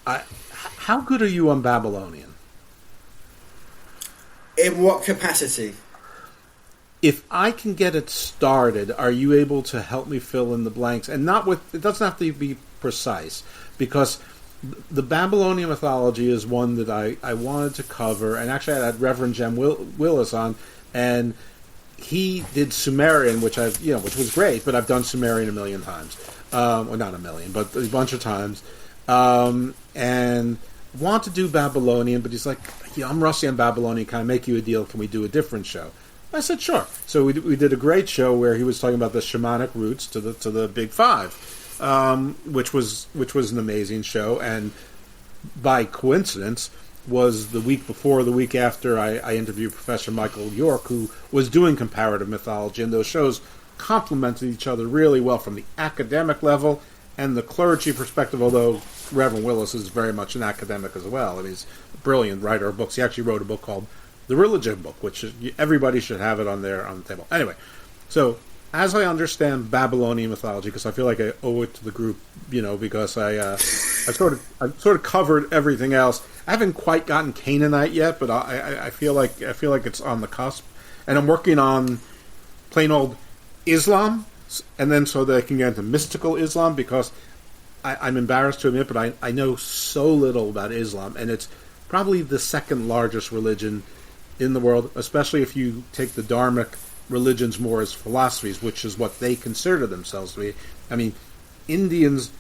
how good are you on Babylonian? In what capacity? If I can get it started, are you able to help me fill in the blanks? And it doesn't have to be precise, because the Babylonian mythology is one that I wanted to cover. And actually, I had Reverend Jem Willis on, and he did Sumerian, which was great, but I've done Sumerian a million times. Well, not a million, but a bunch of times. And want to do Babylonian, but he's like, I'm rusty on Babylonian. Can I make you a deal? Can we do a different show? I said, sure. So we did a great show where he was talking about the shamanic roots to the Big Five, which was an amazing show, and by coincidence was the week before, the week after I interviewed Professor Michael York, who was doing comparative mythology, and those shows complemented each other really well from the academic level and the clergy perspective, although Reverend Willis is very much an academic as well, and he's a brilliant writer of books. He actually wrote a book called The Religion Book, which everybody should have it on the table. Anyway, so as I understand Babylonian mythology, because I feel like I owe it to the group, because I sort of covered everything else. I haven't quite gotten Canaanite yet, but I feel like it's on the cusp, and I'm working on plain old Islam, and then so that I can get into mystical Islam, because I'm embarrassed to admit, but I know so little about Islam, and it's probably the second largest religion in the world, especially if you take the Dharmic religions more as philosophies, which is what they consider themselves to be. I mean, Indians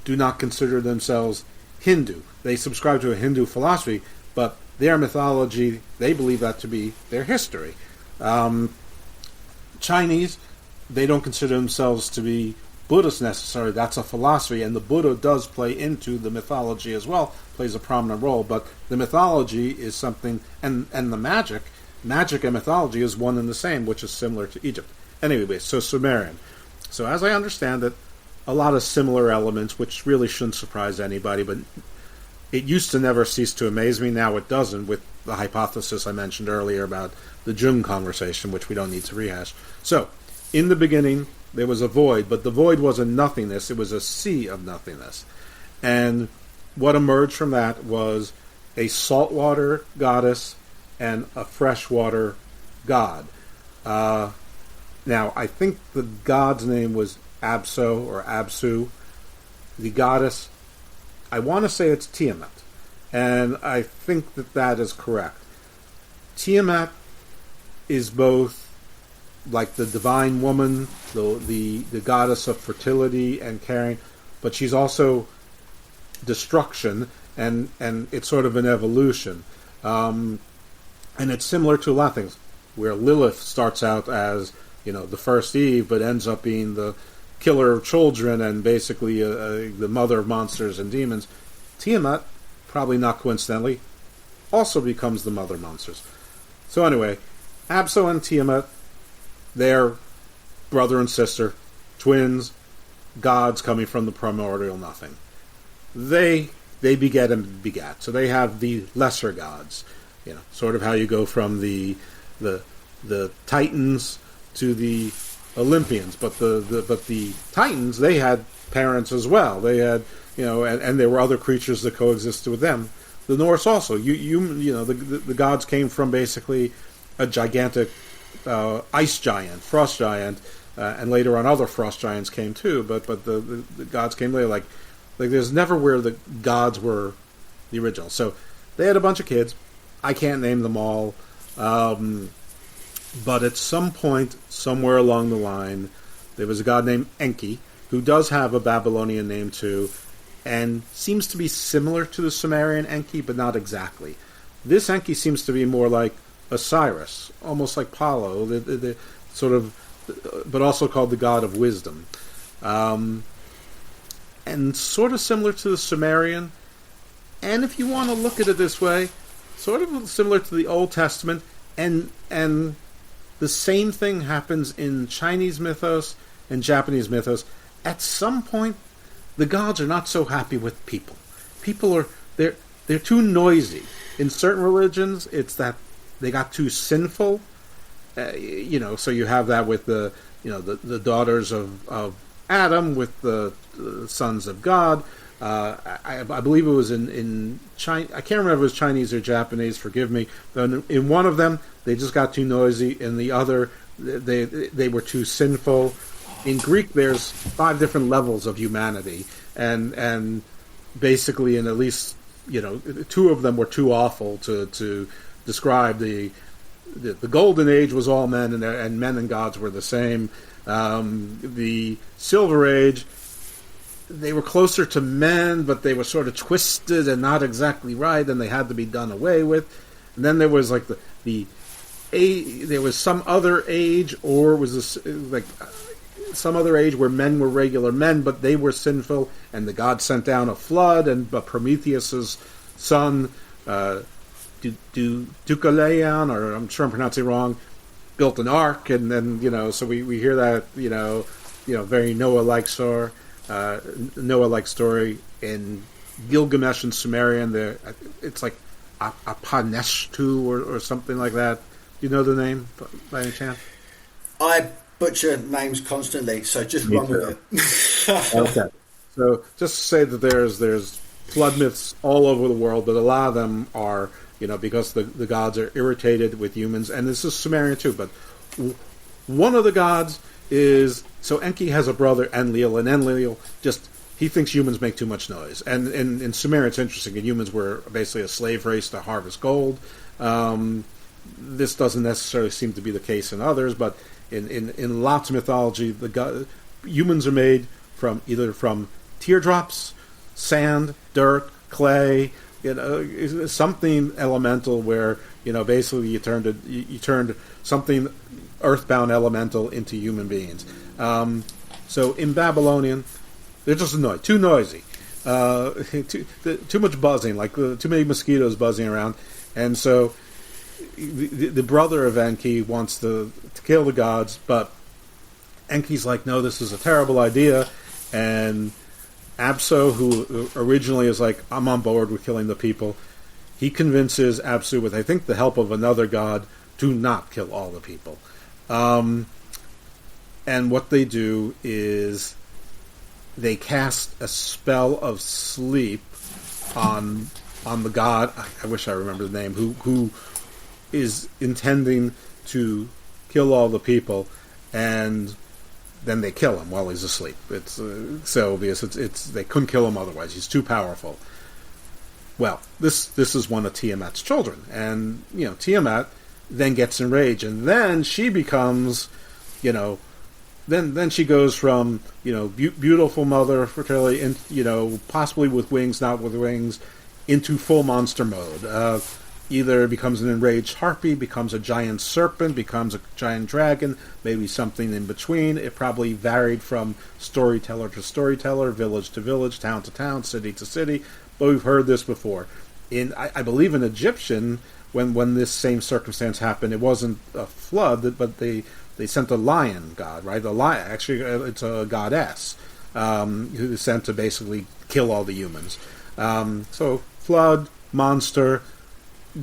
do not consider themselves Hindu. They subscribe to a Hindu philosophy, but their mythology, they believe that to be their history. Chinese, they don't consider themselves to be Buddhist necessarily. That's a philosophy, and the Buddha does play into the mythology as well, plays a prominent role, but the mythology is something, and the magic and mythology is one and the same, which is similar to Egypt. Anyway, so Sumerian. So as I understand it, a lot of similar elements, which really shouldn't surprise anybody, but it used to never cease to amaze me. Now it doesn't, with the hypothesis I mentioned earlier about the Jung conversation, which we don't need to rehash. So, in the beginning, there was a void, but the void wasn't nothingness, it was a sea of nothingness. And what emerged from that was a saltwater goddess and a freshwater god. Now, I think the god's name was Abso or Absu. The goddess, I want to say it's Tiamat, and I think that is correct. Tiamat is both like the divine woman, the goddess of fertility and caring, but she's also destruction, and it's sort of an evolution. And it's similar to a lot of things, where Lilith starts out as, the first Eve, but ends up being the killer of children and basically the mother of monsters and demons. Tiamat, probably not coincidentally, also becomes the mother of monsters. So anyway, Abso and Tiamat, they're brother and sister, twins, gods coming from the primordial nothing. They beget and begat. So they have the lesser gods, sort of how you go from the Titans to the Olympians, but the Titans, they had parents as well. They had, and there were other creatures that coexisted with them. The Norse also, the gods came from basically a gigantic ice giant, frost giant, and later on other frost giants came too. But the gods came later. Like there's never where the gods were the original. So they had a bunch of kids. I can't name them all. But at some point, somewhere along the line, there was a god named Enki, who does have a Babylonian name too, and seems to be similar to the Sumerian Enki, but not exactly. This Enki seems to be more like Osiris, almost like Apollo, the sort of, but also called the god of wisdom. And sort of similar to the Sumerian, and if you want to look at it this way, sort of similar to the Old Testament, and the same thing happens in Chinese mythos and Japanese mythos. At some point, the gods are not so happy with people. People are they're too noisy. In certain religions, it's that they got too sinful. So you have that with the daughters of Adam with the sons of God. I believe it was in China. I can't remember if it was Chinese or Japanese. Forgive me. But in one of them, they just got too noisy. In the other, they were too sinful. In Greek, there's 5 different levels of humanity, and basically, in at least 2 of them were too awful to describe. The golden age was all men, and men and gods were the same. The silver age, they were closer to men, but they were sort of twisted and not exactly right, and they had to be done away with. And then there was like there was some other age, or was this like some other age where men were regular men, but they were sinful, and the gods sent down a flood, and Prometheus's son, Deucalion, or I'm sure I'm pronouncing it wrong, built an ark, and then so we hear that very Noah-like story in Gilgamesh and Sumerian. It's like Apaneshtu or something like that. Do you know the name by any chance? I butcher names constantly, so just run with it. Okay. So just to say that there's flood myths all over the world, but a lot of them are, because the gods are irritated with humans, and this is Sumerian too, but one of the gods is, so Enki has a brother, Enlil, and Enlil he thinks humans make too much noise. And in Sumeria, it's interesting, and humans were basically a slave race to harvest gold. This doesn't necessarily seem to be the case in others, but in lots of mythology, humans are made either from teardrops, sand, dirt, clay, something elemental where basically you turned something earthbound elemental into human beings. So in Babylonian, they're just too noisy, too much buzzing, like too many mosquitoes buzzing around, and so the brother of Enki wants to kill the gods, but Enki's like, no, this is a terrible idea, and Apsu, who originally is like, I'm on board with killing the people, he convinces Apsu, with I think the help of another god, to not kill all the people. And what they do is they cast a spell of sleep on the god, I wish I remember the name, who is intending to kill all the people, and then they kill him while he's asleep. It's so obvious. They couldn't kill him otherwise. He's too powerful. Well, this is one of Tiamat's children, and Tiamat then gets enraged, and then she becomes, then she goes from beautiful mother fertility, and possibly with wings, not with wings, into full monster mode. Either becomes an enraged harpy, becomes a giant serpent, becomes a giant dragon, maybe something in between. It probably varied from storyteller to storyteller, village to village, town to town, city to city. But we've heard this before. I believe in Egyptian, when this same circumstance happened, it wasn't a flood, but they sent a lion god, right? The lion, actually, it's a goddess who is sent to basically kill all the humans. So flood, monster,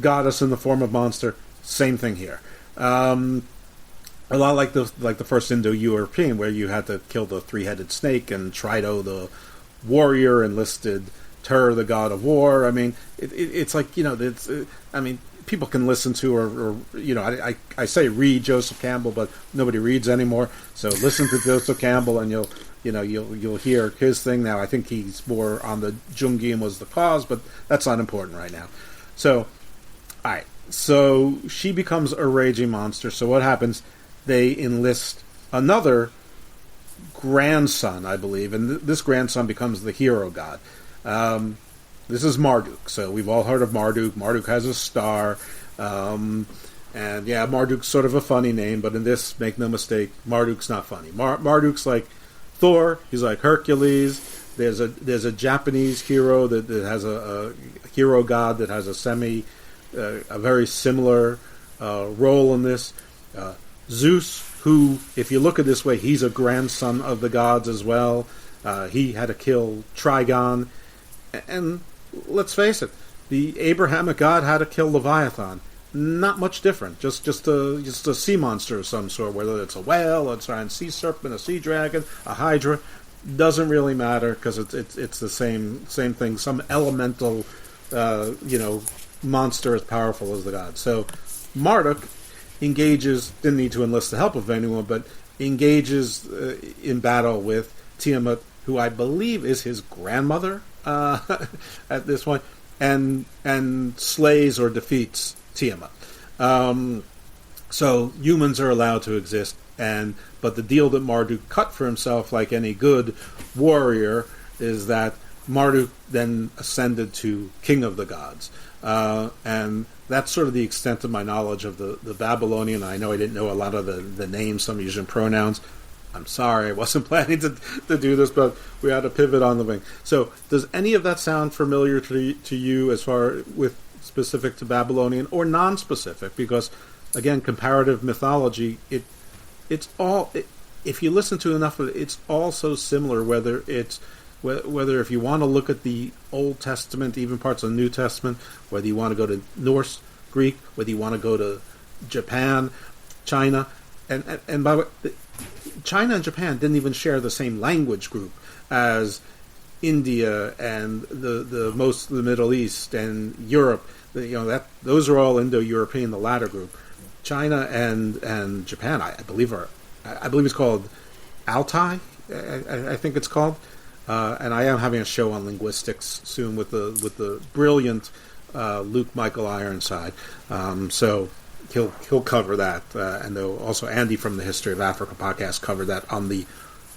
goddess in the form of monster, same thing here. A lot like the first Indo-European, where you had to kill the three-headed snake, and Trido the warrior enlisted Tur the god of war. I mean, it's like people can listen to or I say read Joseph Campbell, but nobody reads anymore. So listen to Joseph Campbell, and you'll hear his thing. Now I think he's more on the Jungian was the cause, but that's not important right now. So. Alright, so she becomes a raging monster. So what happens? They enlist another grandson, I believe, and this grandson becomes the hero god. This is Marduk. So we've all heard of Marduk. Marduk has a star. And yeah, Marduk's sort of a funny name, but in this, make no mistake, Marduk's not funny. Marduk's like Thor. He's like Hercules. There's a Japanese hero that has a hero god that has a very similar role in this. Zeus, who, if you look at it this way, he's a grandson of the gods as well. He had to kill Trigon. And let's face it, the Abrahamic god had to kill Leviathan. Not much different. Just a sea monster of some sort, whether it's a whale, a giant sea serpent, a sea dragon, a hydra. Doesn't really matter, because it's the same thing. Some elemental, monster as powerful as the god. So Marduk engages, didn't need to enlist the help of anyone, but engages in battle with Tiamat, who I believe is his grandmother at this point, and slays or defeats Tiamat. So humans are allowed to exist, but the deal that Marduk cut for himself, like any good warrior, is that Marduk then ascended to king of the gods. And that's sort of the extent of my knowledge of the Babylonian. I know I didn't know a lot of the names, some using pronouns. I'm sorry, I wasn't planning to do this, but we had to pivot on the wing. So does any of that sound familiar to you as far with specific to Babylonian or non-specific? Because, again, comparative mythology, it's all... if you listen to enough of it, it's all so similar, whether if you want to look at the Old Testament, even parts of the New Testament, whether you want to go to Norse, Greek, whether you want to go to Japan, China, and by the way, China and Japan didn't even share the same language group as India and most of the Middle East and Europe. Those are all Indo-European, the latter group. China and Japan, I believe it's called Altai. I think it's called. And I am having a show on linguistics soon with the brilliant Luke Michael Ironside. So he'll cover that, and also Andy from the History of Africa podcast covered that on the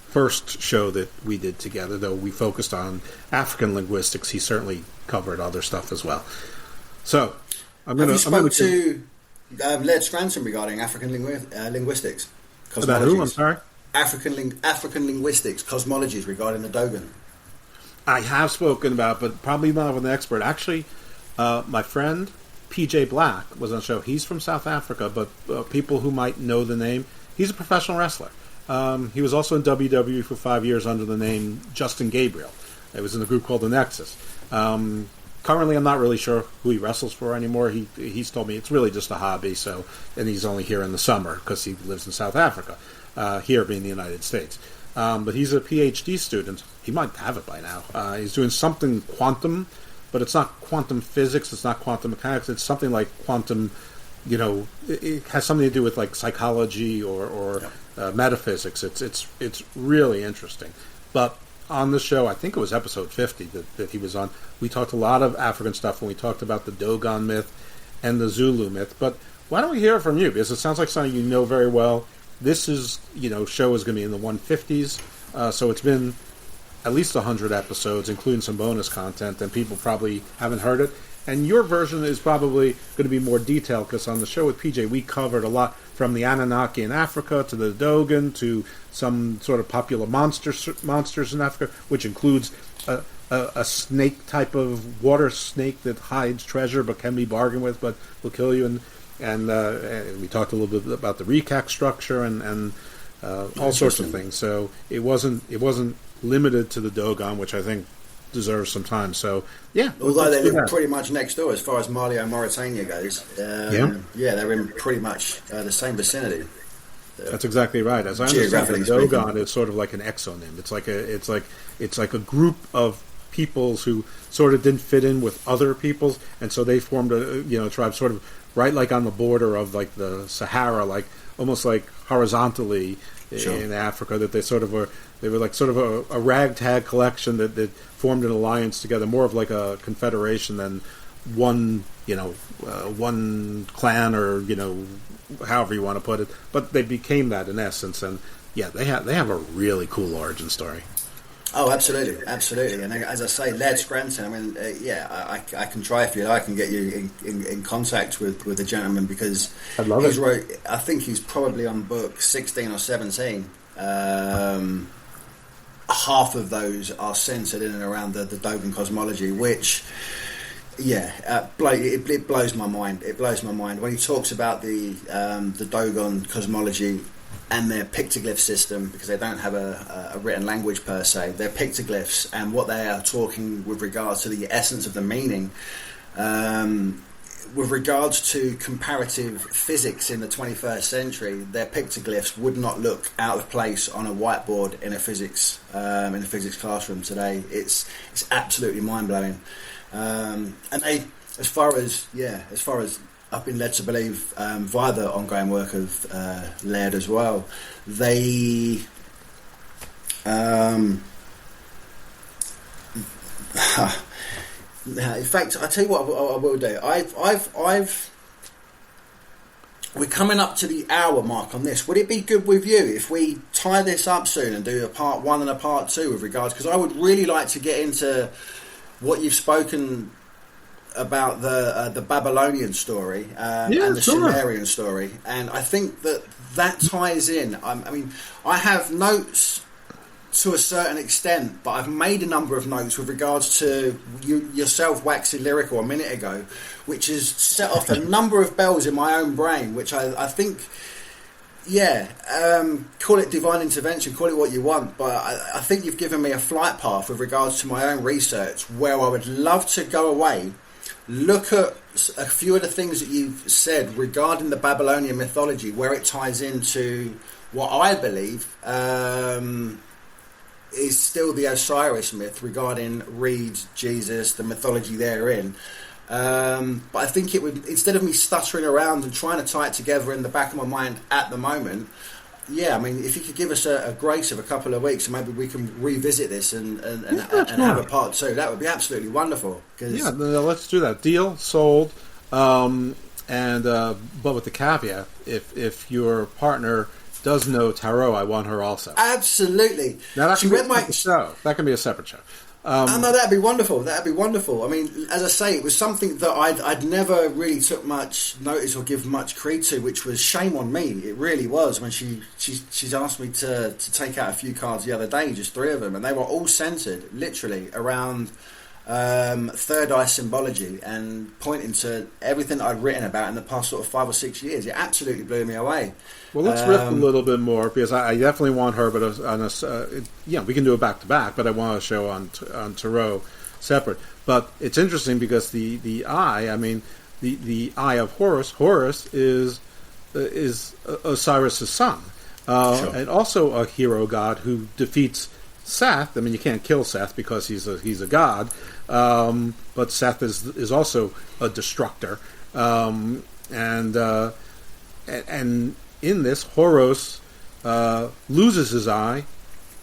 first show that we did together. Though we focused on African linguistics, he certainly covered other stuff as well. So I'm going to spoke to Laird Scranton regarding African linguistics. About who? I'm sorry. African linguistics, cosmologies regarding the Dogon. I have spoken about, but probably not with an expert. Actually, my friend PJ Black was on the show. He's from South Africa, but people who might know the name, he's a professional wrestler. He was also in WWE for 5 years under the name Justin Gabriel. It was in a group called the Nexus. Currently, I'm not really sure who he wrestles for anymore. He's told me it's really just a hobby. And he's only here in the summer because he lives in South Africa. Here being the United States. But he's a PhD student. He might have it by now. He's doing something quantum, but it's not quantum physics, it's not quantum mechanics, it's something like quantum, it has something to do with like psychology or metaphysics. It's really interesting. But on the show, I think it was episode 50 that he was on, we talked a lot of African stuff, and we talked about the Dogon myth and the Zulu myth. But why don't we hear it from you? Because it sounds like something you know very well. This is, show is going to be in the 150s, so it's been at least 100 episodes, including some bonus content, and people probably haven't heard it. And your version is probably going to be more detailed, because on the show with PJ, we covered a lot from the Anunnaki in Africa to the Dogon to some sort of popular monsters in Africa, which includes a snake type of water snake that hides treasure but can be bargained with, but will kill you. And we talked a little bit about the recap structure and all sorts of things. So it wasn't limited to the Dogon, which I think deserves some time. So yeah, although they live pretty much next door as far as Mali and Mauritania goes. They're in pretty much the same vicinity. That's exactly right. As I understand it, Dogon is sort of like an exonym. It's like a group of peoples who sort of didn't fit in with other peoples, and so they formed a tribe sort of right like on the border of like the Sahara, like almost like horizontally in Africa, that they were like sort of a ragtag collection that formed an alliance together, more of like a confederation than one clan or however you want to put it. But they became that in essence, and yeah, they have a really cool origin story. Oh, absolutely. And as I say, Laird Scranton, I mean, I can try if you like and get you in contact with the gentleman, because I'd love it. I think he's probably on book 16 or 17. Half of those are centered in and around the Dogon cosmology, which, it blows my mind. It blows my mind when he talks about the Dogon cosmology and their pictoglyph system, because they don't have a written language per se. They're pictoglyphs, and what they are talking with regards to the essence of the meaning, with regards to comparative physics in the 21st century, their pictoglyphs would not look out of place on a whiteboard in a physics classroom today. It's absolutely mind blowing, and they, as far as I've been led to believe via the ongoing work of Laird as well, they in fact, I tell you what I will do. we're coming up to the hour mark on this. Would it be good with you if we tie this up soon and do a part 1 and a part 2 with regards? Because I would really like to get into what you've spoken about the Babylonian story and the Sumerian story, and I think that ties in. I mean, I have notes to a certain extent, but I've made a number of notes with regards to yourself waxing lyrical a minute ago, which has set off a number of bells in my own brain, which I think, call it divine intervention, call it what you want, but I think you've given me a flight path with regards to my own research, where I would love to go away, look at a few of the things that you've said regarding the Babylonian mythology, where it ties into what I believe is still the Osiris myth regarding Reed, Jesus, the mythology therein. But I think it would, instead of me stuttering around and trying to tie it together in the back of my mind at the moment, I mean, if you could give us a grace of a couple of weeks, and maybe we can revisit this and have a part 2, that would be absolutely wonderful. Let's do that. Deal, sold, but with the caveat, if your partner does know tarot, I want her also. Absolutely. Now that can be a show. That can be a separate show. No, that'd be wonderful. That'd be wonderful. I mean, as I say, it was something that I'd never really took much notice or give much creed to, which was shame on me. It really was, when she's asked me to take out a few cards the other day, just 3 of them, and they were all centered literally around third eye symbology and pointing to everything I'd written about in the past sort of 5 or 6 years. It absolutely blew me away. Well, let's riff a little bit more, because I definitely want her, but we can do it back to back. But I want a show on tarot separate. But it's interesting because the eye. I mean, the eye of Horus. Horus is Osiris' son, and also a hero god who defeats Seth. I mean, you can't kill Seth because he's a god, but Seth is also a destructor, and in this, Horus loses his eye,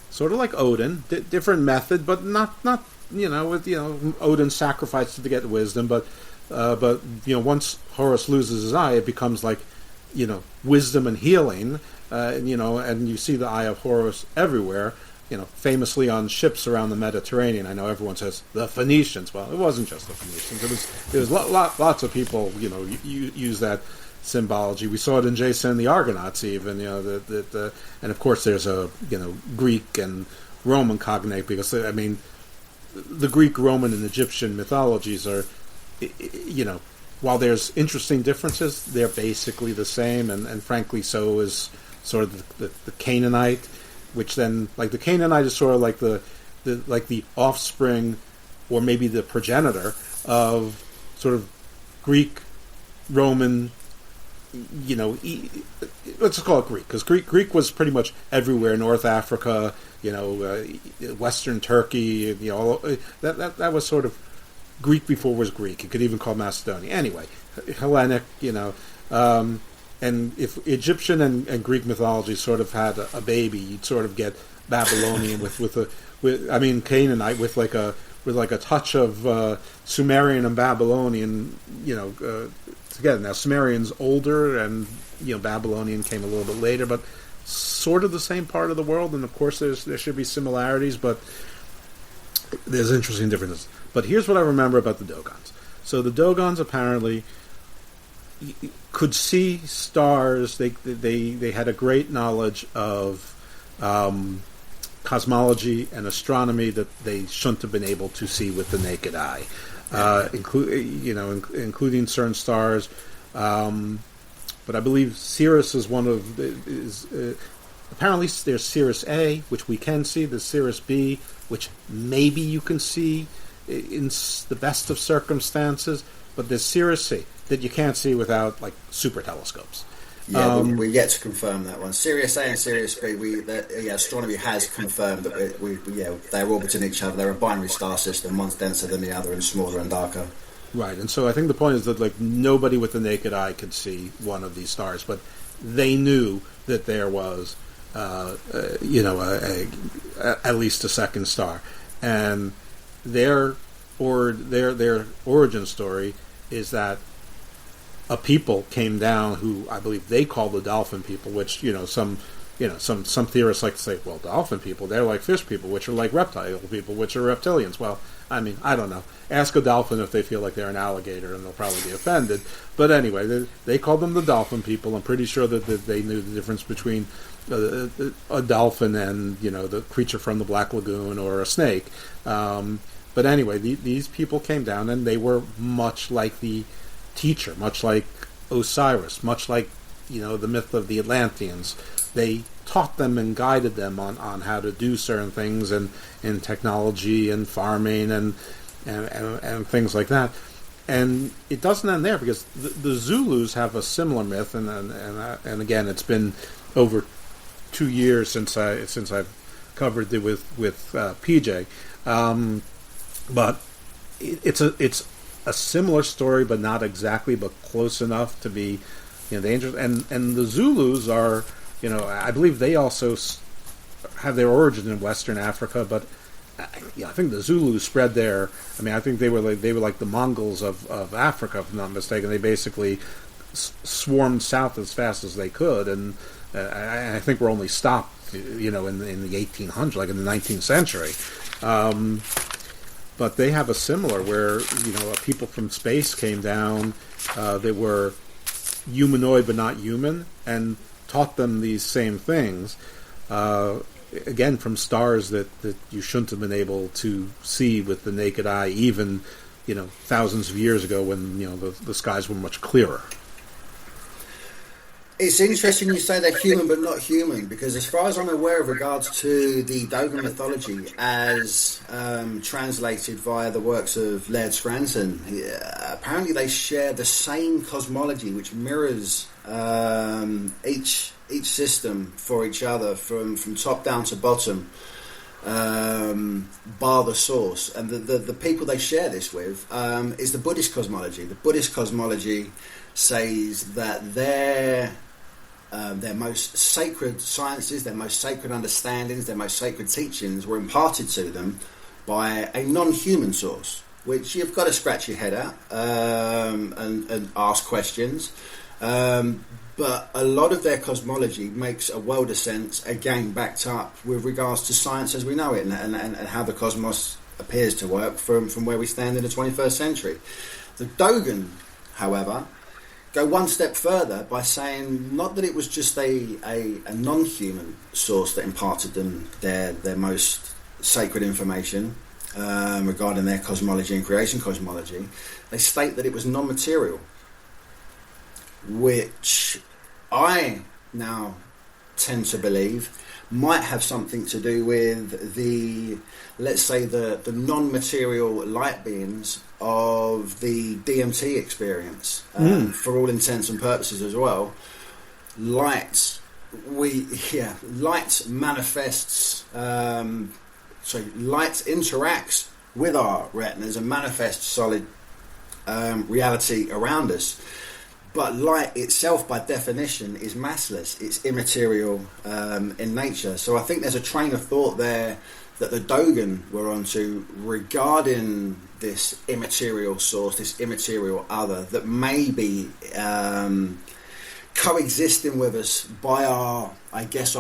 sort of like Odin, different method, but not Odin sacrificed to get wisdom, but once Horus loses his eye, it becomes like wisdom and healing, and you see the eye of Horus everywhere. Famously on ships around the Mediterranean. I know everyone says the Phoenicians. Well, it wasn't just the Phoenicians. It was lots of people. Use that symbology. We saw it in Jason and the Argonauts, even. And of course there's a Greek and Roman cognate, because I mean the Greek, Roman, and Egyptian mythologies are while there's interesting differences, they're basically the same, and frankly so is sort of the Canaanite. Which then, like the Canaanite is sort of like the offspring, or maybe the progenitor of sort of Greek, Roman. Let's call it Greek, because Greek was pretty much everywhere. North Africa, Western Turkey. That was sort of Greek before it was Greek. You could even call Macedonia. Anyway, Hellenic. And if Egyptian and Greek mythology sort of had a baby, you'd sort of get Babylonian with Canaanite with like a touch of Sumerian and Babylonian, together. Now Sumerian's older, and Babylonian came a little bit later, but sort of the same part of the world. And of course, there should be similarities, but there's interesting differences. But here's what I remember about the Dogons. So the Dogons apparently could see stars. They had a great knowledge of cosmology and astronomy that they shouldn't have been able to see with the naked eye, including certain stars. But I believe Sirius is one of apparently there's Sirius A, which we can see. There's Sirius B, which maybe you can see in the best of circumstances. But there's Sirius C that you can't see without like super telescopes. Yeah, we yet to confirm that one. Sirius A and Sirius B, astronomy has confirmed that they're orbiting each other. They're a binary star system. One's denser than the other and smaller and darker. Right, and so I think the point is that like nobody with the naked eye could see one of these stars, but they knew that there was, at least a second star, and their origin story is that a people came down who I believe they call the dolphin people, which some theorists like to say, well, dolphin people, they're like fish people, which are like reptile people, which are reptilians. Well, I mean, I don't know. Ask a dolphin if they feel like they're an alligator, and they'll probably be offended. But anyway, they called them the dolphin people. I'm pretty sure that they knew the difference between a dolphin and the creature from the Black Lagoon or a snake. But anyway, these people came down, and they were much like the teacher, much like Osiris, much like the myth of the Atlanteans. They taught them and guided them on how to do certain things and in technology and farming and things like that. And it doesn't end there, because the Zulus have a similar myth, and again, it's been over 2 years since I've covered it with PJ, but it's a similar story, but not exactly, but close enough to be dangerous. And the Zulus are, I believe they also have their origin in Western Africa, but I think the Zulus spread there. I mean, I think they were like the Mongols of Africa, if I'm not mistaken. They basically swarmed south as fast as they could, and I think were only stopped, in the 1800s, like in the 19th century. But they have a similar where people from space came down. They were humanoid but not human, and taught them these same things. Again, from stars that you shouldn't have been able to see with the naked eye, even thousands of years ago, when the skies were much clearer. It's interesting you say they're human but not human, because as far as I'm aware of regards to the Dogon mythology as translated via the works of Laird Scranton, apparently they share the same cosmology which mirrors each system for each other from top down to bottom, bar the source. And the people they share this with is the Buddhist cosmology. The Buddhist cosmology says that their most sacred sciences, their most sacred understandings, their most sacred teachings were imparted to them by a non-human source, which you've got to scratch your head at and ask questions. But a lot of their cosmology makes a world of sense, again, backed up with regards to science as we know it, and how the cosmos appears to work from where we stand in the 21st century. The Dogon, however, go one step further by saying not that it was just a non-human source that imparted them their most sacred information regarding their cosmology and creation cosmology. They state that it was non-material, which I now tend to believe might have something to do with the non-material light beings of the DMT experience. For all intents and purposes as well, light manifests, light interacts with our retinas and manifests solid reality around us. But light itself, by definition, is massless. It's immaterial in nature. So I think there's a train of thought there that the Dogon were onto regarding this immaterial source, this immaterial other, that may be coexisting with us by our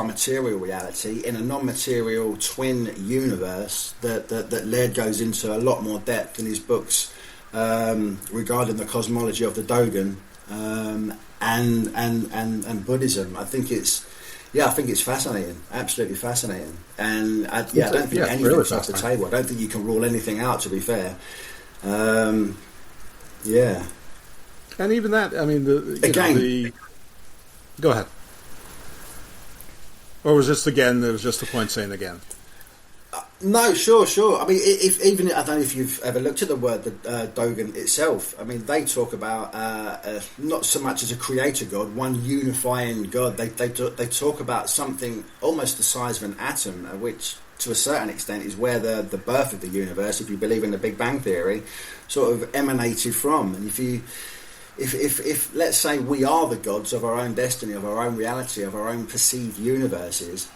material reality in a non-material twin universe that Laird goes into a lot more depth in his books regarding the cosmology of the Dogon. And Buddhism. I think it's fascinating, absolutely fascinating. And I don't think anything's off the table. I don't think you can rule anything out, to be fair. And even that, I mean, go ahead. Or was this again? It was just the point saying again. No, sure. I mean, I don't know if you've ever looked at the word Dogon itself. I mean, they talk about not so much as a creator god, one unifying god. They talk about something almost the size of an atom, which to a certain extent is where the birth of the universe, if you believe in the Big Bang Theory, sort of emanated from. And if let's say we are the gods of our own destiny, of our own reality, of our own perceived universes,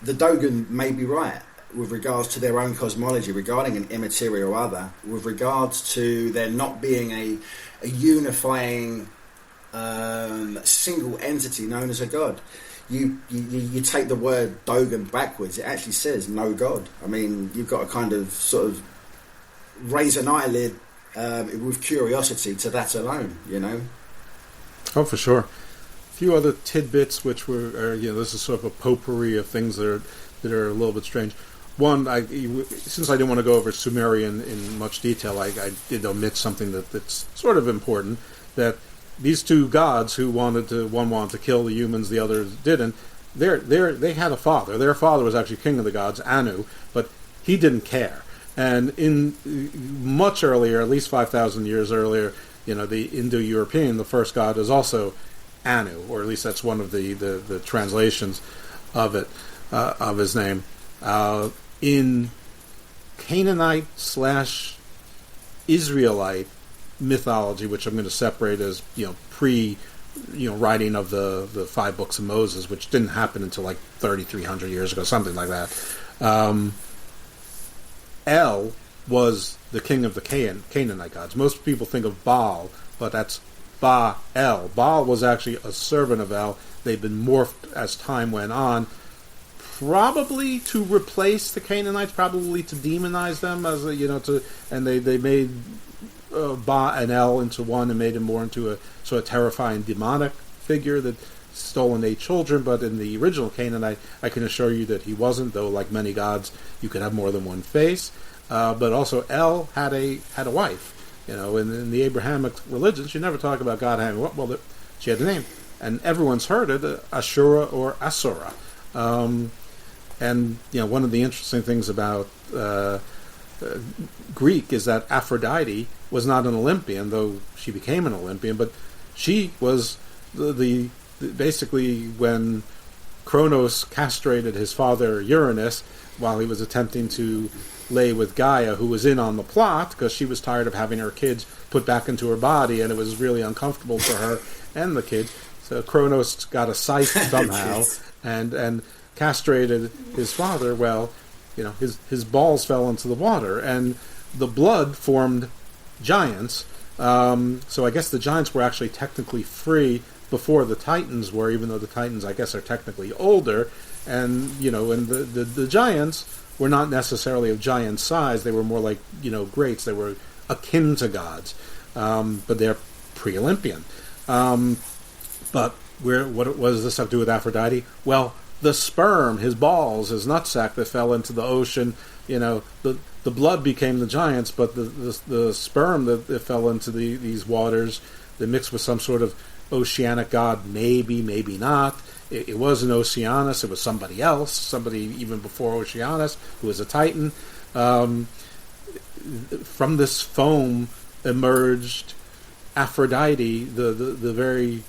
the Dogon may be right. with regards to their own cosmology, regarding an immaterial other, with regards to there not being a unifying single entity known as a god. You take the word Dogon backwards, it actually says no god. I mean, you've got to kind of sort of raise an eyelid with curiosity to that alone, you know. Oh, for sure. A few other tidbits, which were, this is sort of a potpourri of things that are a little bit strange. One, since I didn't want to go over Sumerian in much detail, I did omit something that's sort of important, that these two gods who one wanted to kill the humans, the other didn't. They had a father. Their father was actually king of the gods, Anu, but he didn't care. And in much earlier, at least 5,000 years earlier, the Indo-European, the first god is also Anu, or at least that's one of the translations of it, of his name. In Canaanite / Israelite mythology, which I'm going to separate as writing of the 5 books of Moses, which didn't happen until like 3,300 years ago, something like that. El was the king of the Canaanite gods. Most people think of Baal, but that's Ba-El. Baal was actually a servant of El. They've been morphed as time went on, probably to replace the Canaanites, probably to demonize them, and they made Ba and El into one and made him more into a sort of terrifying demonic figure that stole and ate children. But in the original Canaanite, I can assure you that he wasn't, though like many gods, you could have more than one face. But also El had a wife. In the Abrahamic religions, you never talk about God having she had a name, and everyone's heard it, Ashura or Asura. And one of the interesting things about Greek is that Aphrodite was not an Olympian, though she became an Olympian, but she was the basically when Kronos castrated his father Uranus while he was attempting to lay with Gaia, who was in on the plot because she was tired of having her kids put back into her body, and it was really uncomfortable for her and the kids. So Kronos got a scythe somehow and castrated his father. Well, his balls fell into the water, and the blood formed giants. So I guess the giants were actually technically free before the Titans were, even though the Titans, I guess, are technically older. And and the giants were not necessarily of giant size. They were more like greats. They were akin to gods, but they're pre-Olympian. But what does this have to do with Aphrodite? Well, the sperm, his balls, his nutsack that fell into the ocean, the blood became the giants, but the sperm that fell into these waters, they mixed with some sort of oceanic god, maybe not. It wasn't Oceanus, it was somebody else, somebody even before Oceanus, who was a Titan. From this foam emerged Aphrodite, the very,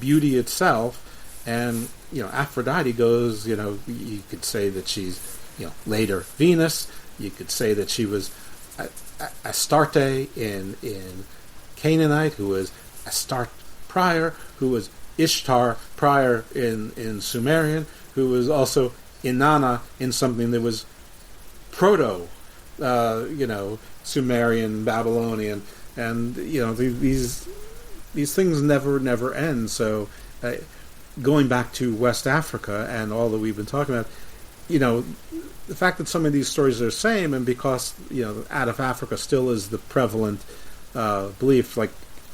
beauty itself. And, Aphrodite goes, you could say that she's, later Venus. You could say that she was Astarte in Canaanite, who was Astarte prior, who was Ishtar prior in Sumerian, who was also Inanna in something that was proto, Sumerian, Babylonian, and these things never end. So, going back to West Africa and all that we've been talking about, the fact that some of these stories are the same, and because out of Africa still is the prevalent belief, like.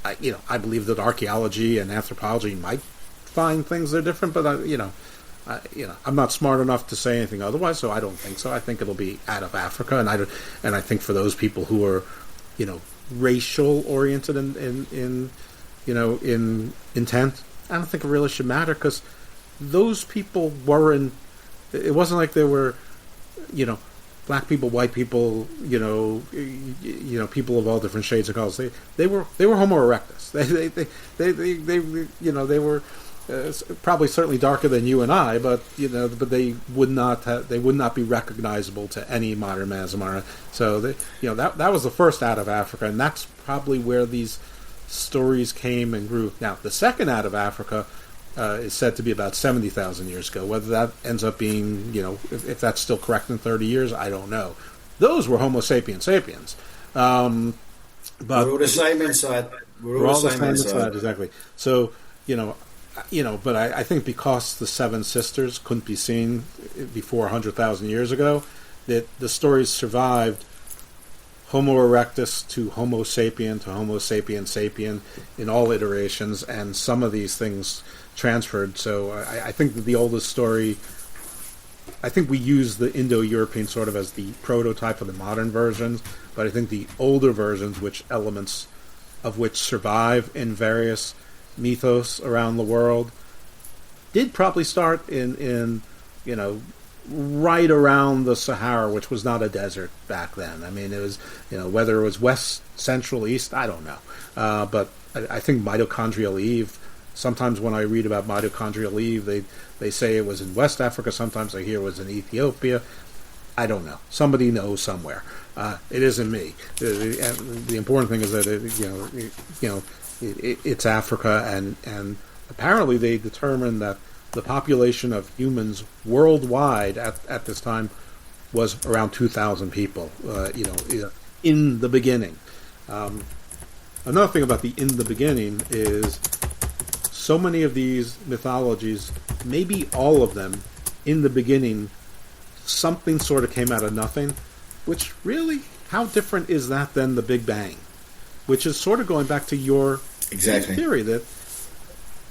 I believe that archaeology and anthropology might find things that are different, but I'm not smart enough to say anything otherwise, so I don't think so. I think it'll be out of Africa, and I think for those people who are, racial oriented in intent, I don't think it really should matter, because those people weren't. It wasn't like they were, black people, white people, people of all different shades of colors. They were Homo erectus. They were probably certainly darker than you and I, but they would not be recognizable to any modern man as a modern. So that was the first out of Africa, and that's probably where these stories came and grew. Now the second out of Africa is said to be about 70,000 years ago. Whether that ends up being, if that's still correct in 30 years, I don't know. Those were Homo sapiens sapiens. But we're all the same inside. We're all the same inside, exactly. So, but I think because the Seven Sisters couldn't be seen before 100,000 years ago, that the stories survived Homo erectus to Homo sapien to Homo sapien sapien in all iterations, and some of these things transferred. So I think that the oldest story, I think we use the Indo-European sort of as the prototype of the modern versions, but I think the older versions, which elements of which survive in various mythos around the world, did probably start in right around the Sahara, which was not a desert back then. I mean, it was, whether it was west, central, east, I don't know. But I think mitochondrial Eve, sometimes when I read about mitochondrial Eve, they say it was in West Africa. Sometimes I hear it was in Ethiopia. I don't know. Somebody knows somewhere. It isn't me. The important thing is that it's Africa, and apparently they determined that the population of humans worldwide at this time was around 2,000 people. In the beginning. Another thing about the in the beginning is so many of these mythologies, maybe all of them, in the beginning, something sort of came out of nothing, which really, how different is that than the Big Bang? Which is sort of going back to your theory that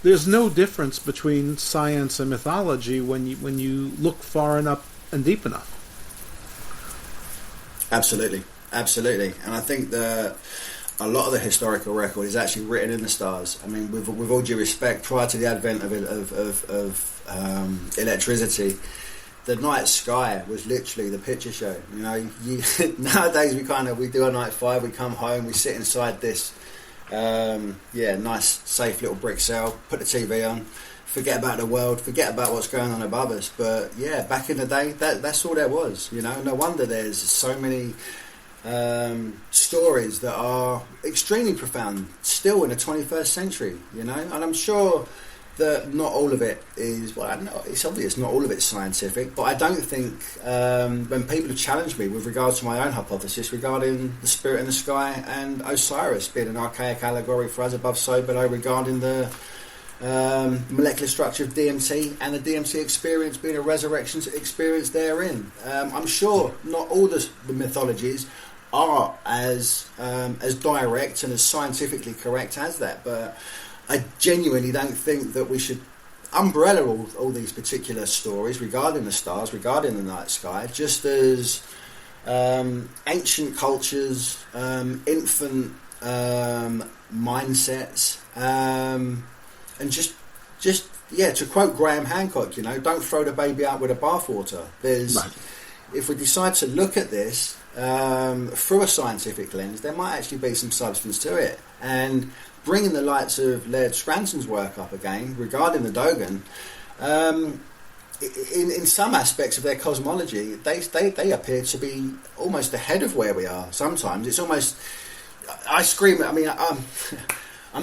there's no difference between science and mythology when you look far enough and deep enough. Absolutely. And I think that a lot of the historical record is actually written in the stars. I mean, with all due respect, prior to the advent of electricity, the night sky was literally the picture show. Nowadays we do our night 5, we come home, we sit inside this nice, safe little brick cell, put the TV on, forget about the world, forget about what's going on above us. But yeah, back in the day, that's all there was. No wonder there's so many stories that are extremely profound still in the 21st century. And I'm sure that not all of it is, it's obvious not all of it's scientific, but I don't think when people have challenged me with regards to my own hypothesis regarding the spirit in the sky and Osiris being an archaic allegory for us above so below, regarding the molecular structure of DMT and the DMT experience being a resurrection experience therein. I'm sure not all the mythologies are as direct and as scientifically correct as that, but I genuinely don't think that we should umbrella all these particular stories regarding the stars, regarding the night sky, just as ancient cultures, infant mindsets, and just to quote Graham Hancock, don't throw the baby out with the bathwater. If we decide to look at this through a scientific lens, there might actually be some substance to it. And bringing the likes of Laird Scranton's work up again regarding the Dogon, in some aspects of their cosmology, they appear to be almost ahead of where we are. Sometimes it's almost, I'm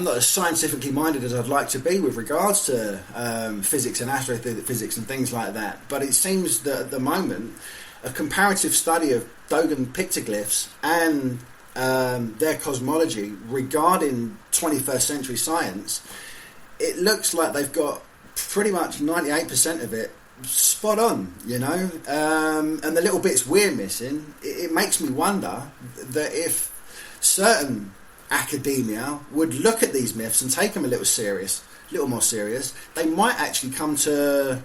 not as scientifically minded as I'd like to be with regards to physics and astrophysics and things like that, but it seems that at the moment a comparative study of Dogon pictoglyphs and their cosmology regarding 21st century science, it looks like they've got pretty much 98% of it spot on, and the little bits we're missing, it makes me wonder that if certain academia would look at these myths and take them a little more serious, they might actually come to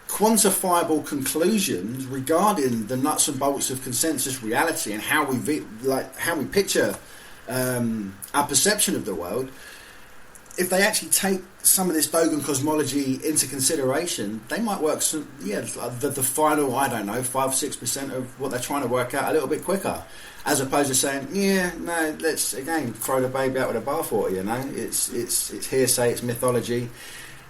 quantifiable conclusions regarding the nuts and bolts of consensus reality and how we picture our perception of the world. If they actually take some of this Dogon cosmology into consideration, they might work the final 5-6% of what they're trying to work out a little bit quicker, as opposed to saying let's again throw the baby out with the bathwater. It's hearsay, it's mythology.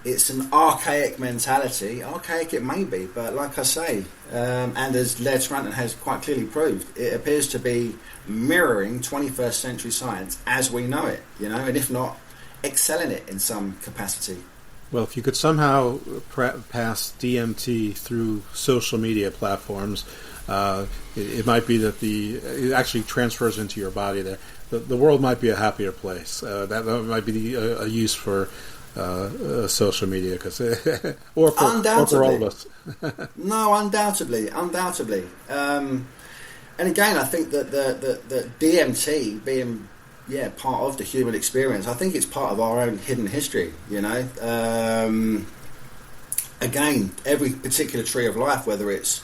It's an archaic mentality. Archaic it may be, but like I say, and as Laird Scranton has quite clearly proved, it appears to be mirroring 21st century science as we know it, and if not, excelling it in some capacity. Well, if you could somehow pass DMT through social media platforms, it might be that it actually transfers into your body there. The world might be a happier place. That might be a use for social media, or for all of us. No, undoubtedly. And again, I think that the DMT being part of the human experience, I think it's part of our own hidden history. Again, every particular tree of life, whether it's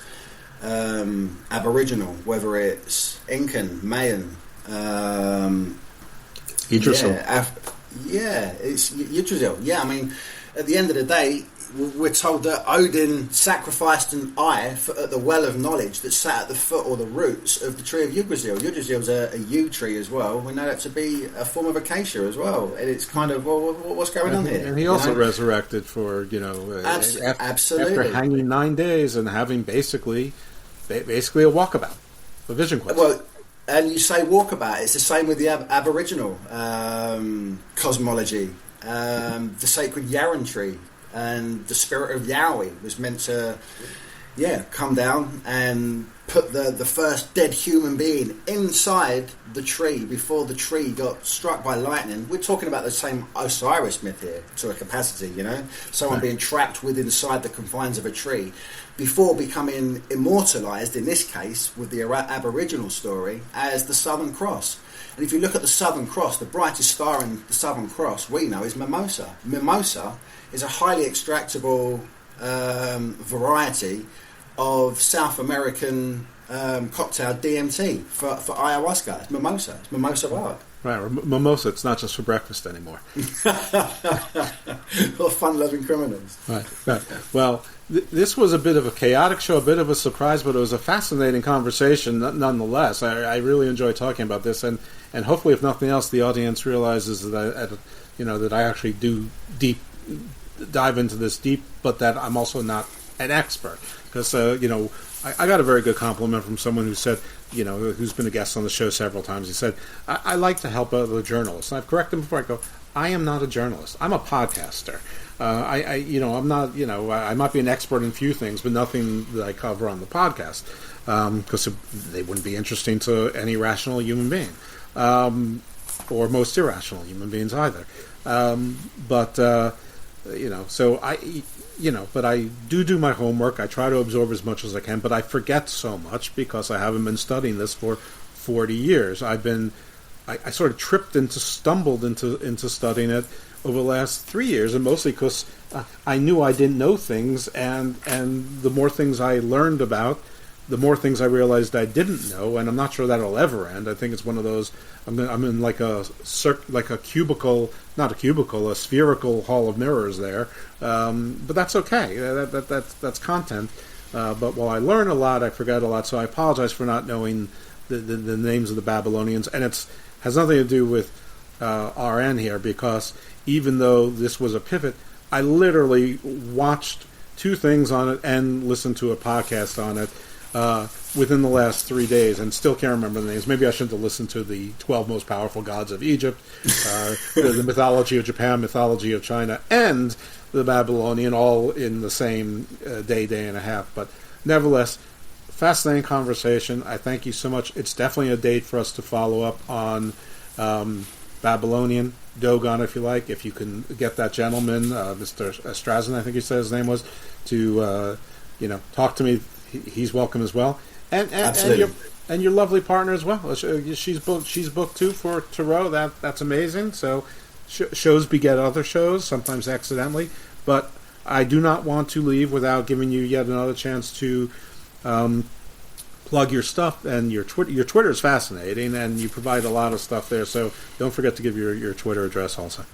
Aboriginal, whether it's Incan, Mayan, Yggdrasil. It's Yggdrasil. Yeah, I mean, at the end of the day, we're told that Odin sacrificed an eye at the well of knowledge that sat at the foot or the roots of the tree of Yggdrasil. Yggdrasil's a yew tree as well. We know that to be a form of acacia as well. And it's kind of, well, what's going on here? And he also resurrected for, absolutely. After hanging 9 days and having basically a walkabout, a vision quest. Well, and you say walkabout, it's the same with the Aboriginal cosmology. The sacred Yarran tree and the spirit of Yahweh was meant to come down and put the first dead human being inside the tree before the tree got struck by lightning. We're talking about the same Osiris myth here to a capacity, someone being trapped inside the confines of a tree before becoming immortalized, in this case with the Aboriginal story, as the Southern Cross. And if you look at the Southern Cross, the brightest star in the Southern Cross we know is Mimosa. Mimosa is a highly extractable variety of South American cocktail DMT for ayahuasca. It's mimosa. It's mimosa bark. Right, mimosa. It's not just for breakfast anymore. Or fun-loving criminals. Right. Well, this was a bit of a chaotic show, a bit of a surprise, but it was a fascinating conversation nonetheless. I really enjoyed talking about this, and hopefully, if nothing else, the audience realizes that that I actually do dive into this deep, but that I'm also not an expert. Because I got a very good compliment from someone who said, who's been a guest on the show several times. He said, I like to help other journalists. And I've corrected him before. I go, I am not a journalist. I'm a podcaster. I'm not, I might be an expert in a few things, but nothing that I cover on the podcast, because they wouldn't be interesting to any rational human being, or most irrational human beings either. So but I do my homework. I try to absorb as much as I can, but I forget so much because I haven't been studying this for 40 years. I sort of stumbled into studying it over the last 3 years, and mostly because I knew I didn't know things, and the more things I learned about, the more things I realized I didn't know, and I'm not sure that'll ever end. I think it's one of those. I'm in like a cubicle, not a cubicle, a spherical hall of mirrors there. But that's okay. That's content. But while I learn a lot, I forget a lot. So I apologize for not knowing the names of the Babylonians, and it has nothing to do with RN here, because even though this was a pivot, I literally watched 2 things on it and listened to a podcast on it within the last 3 days, and still can't remember the names. Maybe I shouldn't have listened to the 12 most powerful gods of Egypt, the mythology of Japan, mythology of China, and the Babylonian, all in the same day and a half. But nevertheless, fascinating conversation. I thank you so much. It's definitely a date for us to follow up on Babylonian, Dogon, if you like. If you can get that gentleman, Mr. Strazen, I think he said his name was, to talk to me. He's welcome as well, and your lovely partner as well. She's booked too for Tarot. That's amazing. So shows beget other shows, sometimes accidentally. But I do not want to leave without giving you yet another chance to plug your stuff, and your Twitter. Your Twitter is fascinating, and you provide a lot of stuff there. So don't forget to give your Twitter address also.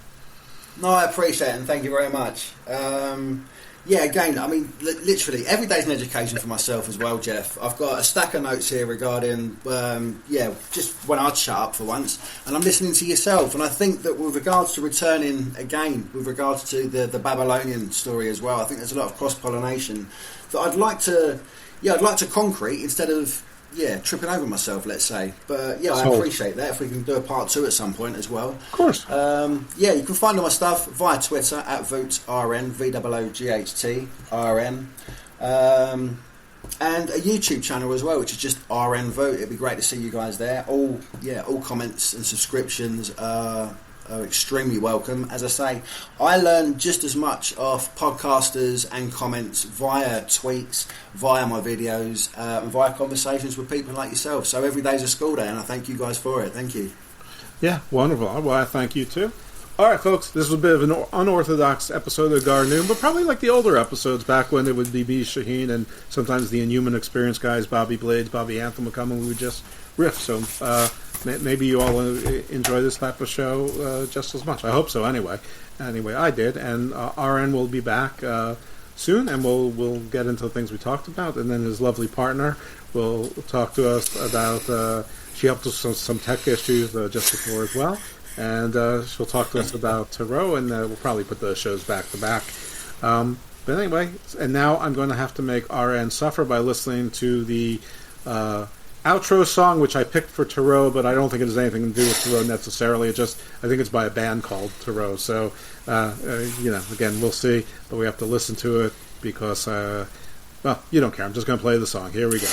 No, I appreciate it, and thank you very much. Again, I mean, literally, every day's an education for myself as well, Jeff. I've got a stack of notes here regarding, just when I'd shut up for once, and I'm listening to yourself. And I think that with regards to returning again, with regards to the Babylonian story as well, I think there's a lot of cross-pollination that I'd like to concrete instead of tripping over myself, let's say. But I appreciate that. If we can do a part 2 at some point as well. Of course. You can find all my stuff via Twitter at VooghtRN, VOOGHTRN. And a YouTube channel as well, which is just RN Vooght. It'd be great to see you guys there. All comments and subscriptions are extremely welcome. As I say, I learn just as much off podcasters and comments via tweets, via my videos, and via conversations with people like yourself. So every day's a school day, and I thank you guys for it. Thank you. Yeah, wonderful. Well, I thank you too. All right, folks, this was a bit of an unorthodox episode of Garnoon, but probably like the older episodes back when it would be B. Shaheen and sometimes the Inhuman Experience guys, Bobby Blades, Bobby Anthem would come and we would just riff. So maybe you all enjoy this type of show just as much. I hope so anyway. Anyway, I did, and RN will be back soon, and we'll get into the things we talked about, and then his lovely partner will talk to us about, she helped us with some tech issues just before as well. And she'll talk to us about Tarot, and we'll probably put the shows back to back. But anyway, and now I'm going to have to make RN suffer by listening to the outro song, which I picked for Tarot, but I don't think it has anything to do with Tarot necessarily. I think it's by a band called Tarot. So, again, we'll see, but we have to listen to it because, you don't care. I'm just going to play the song. Here we go.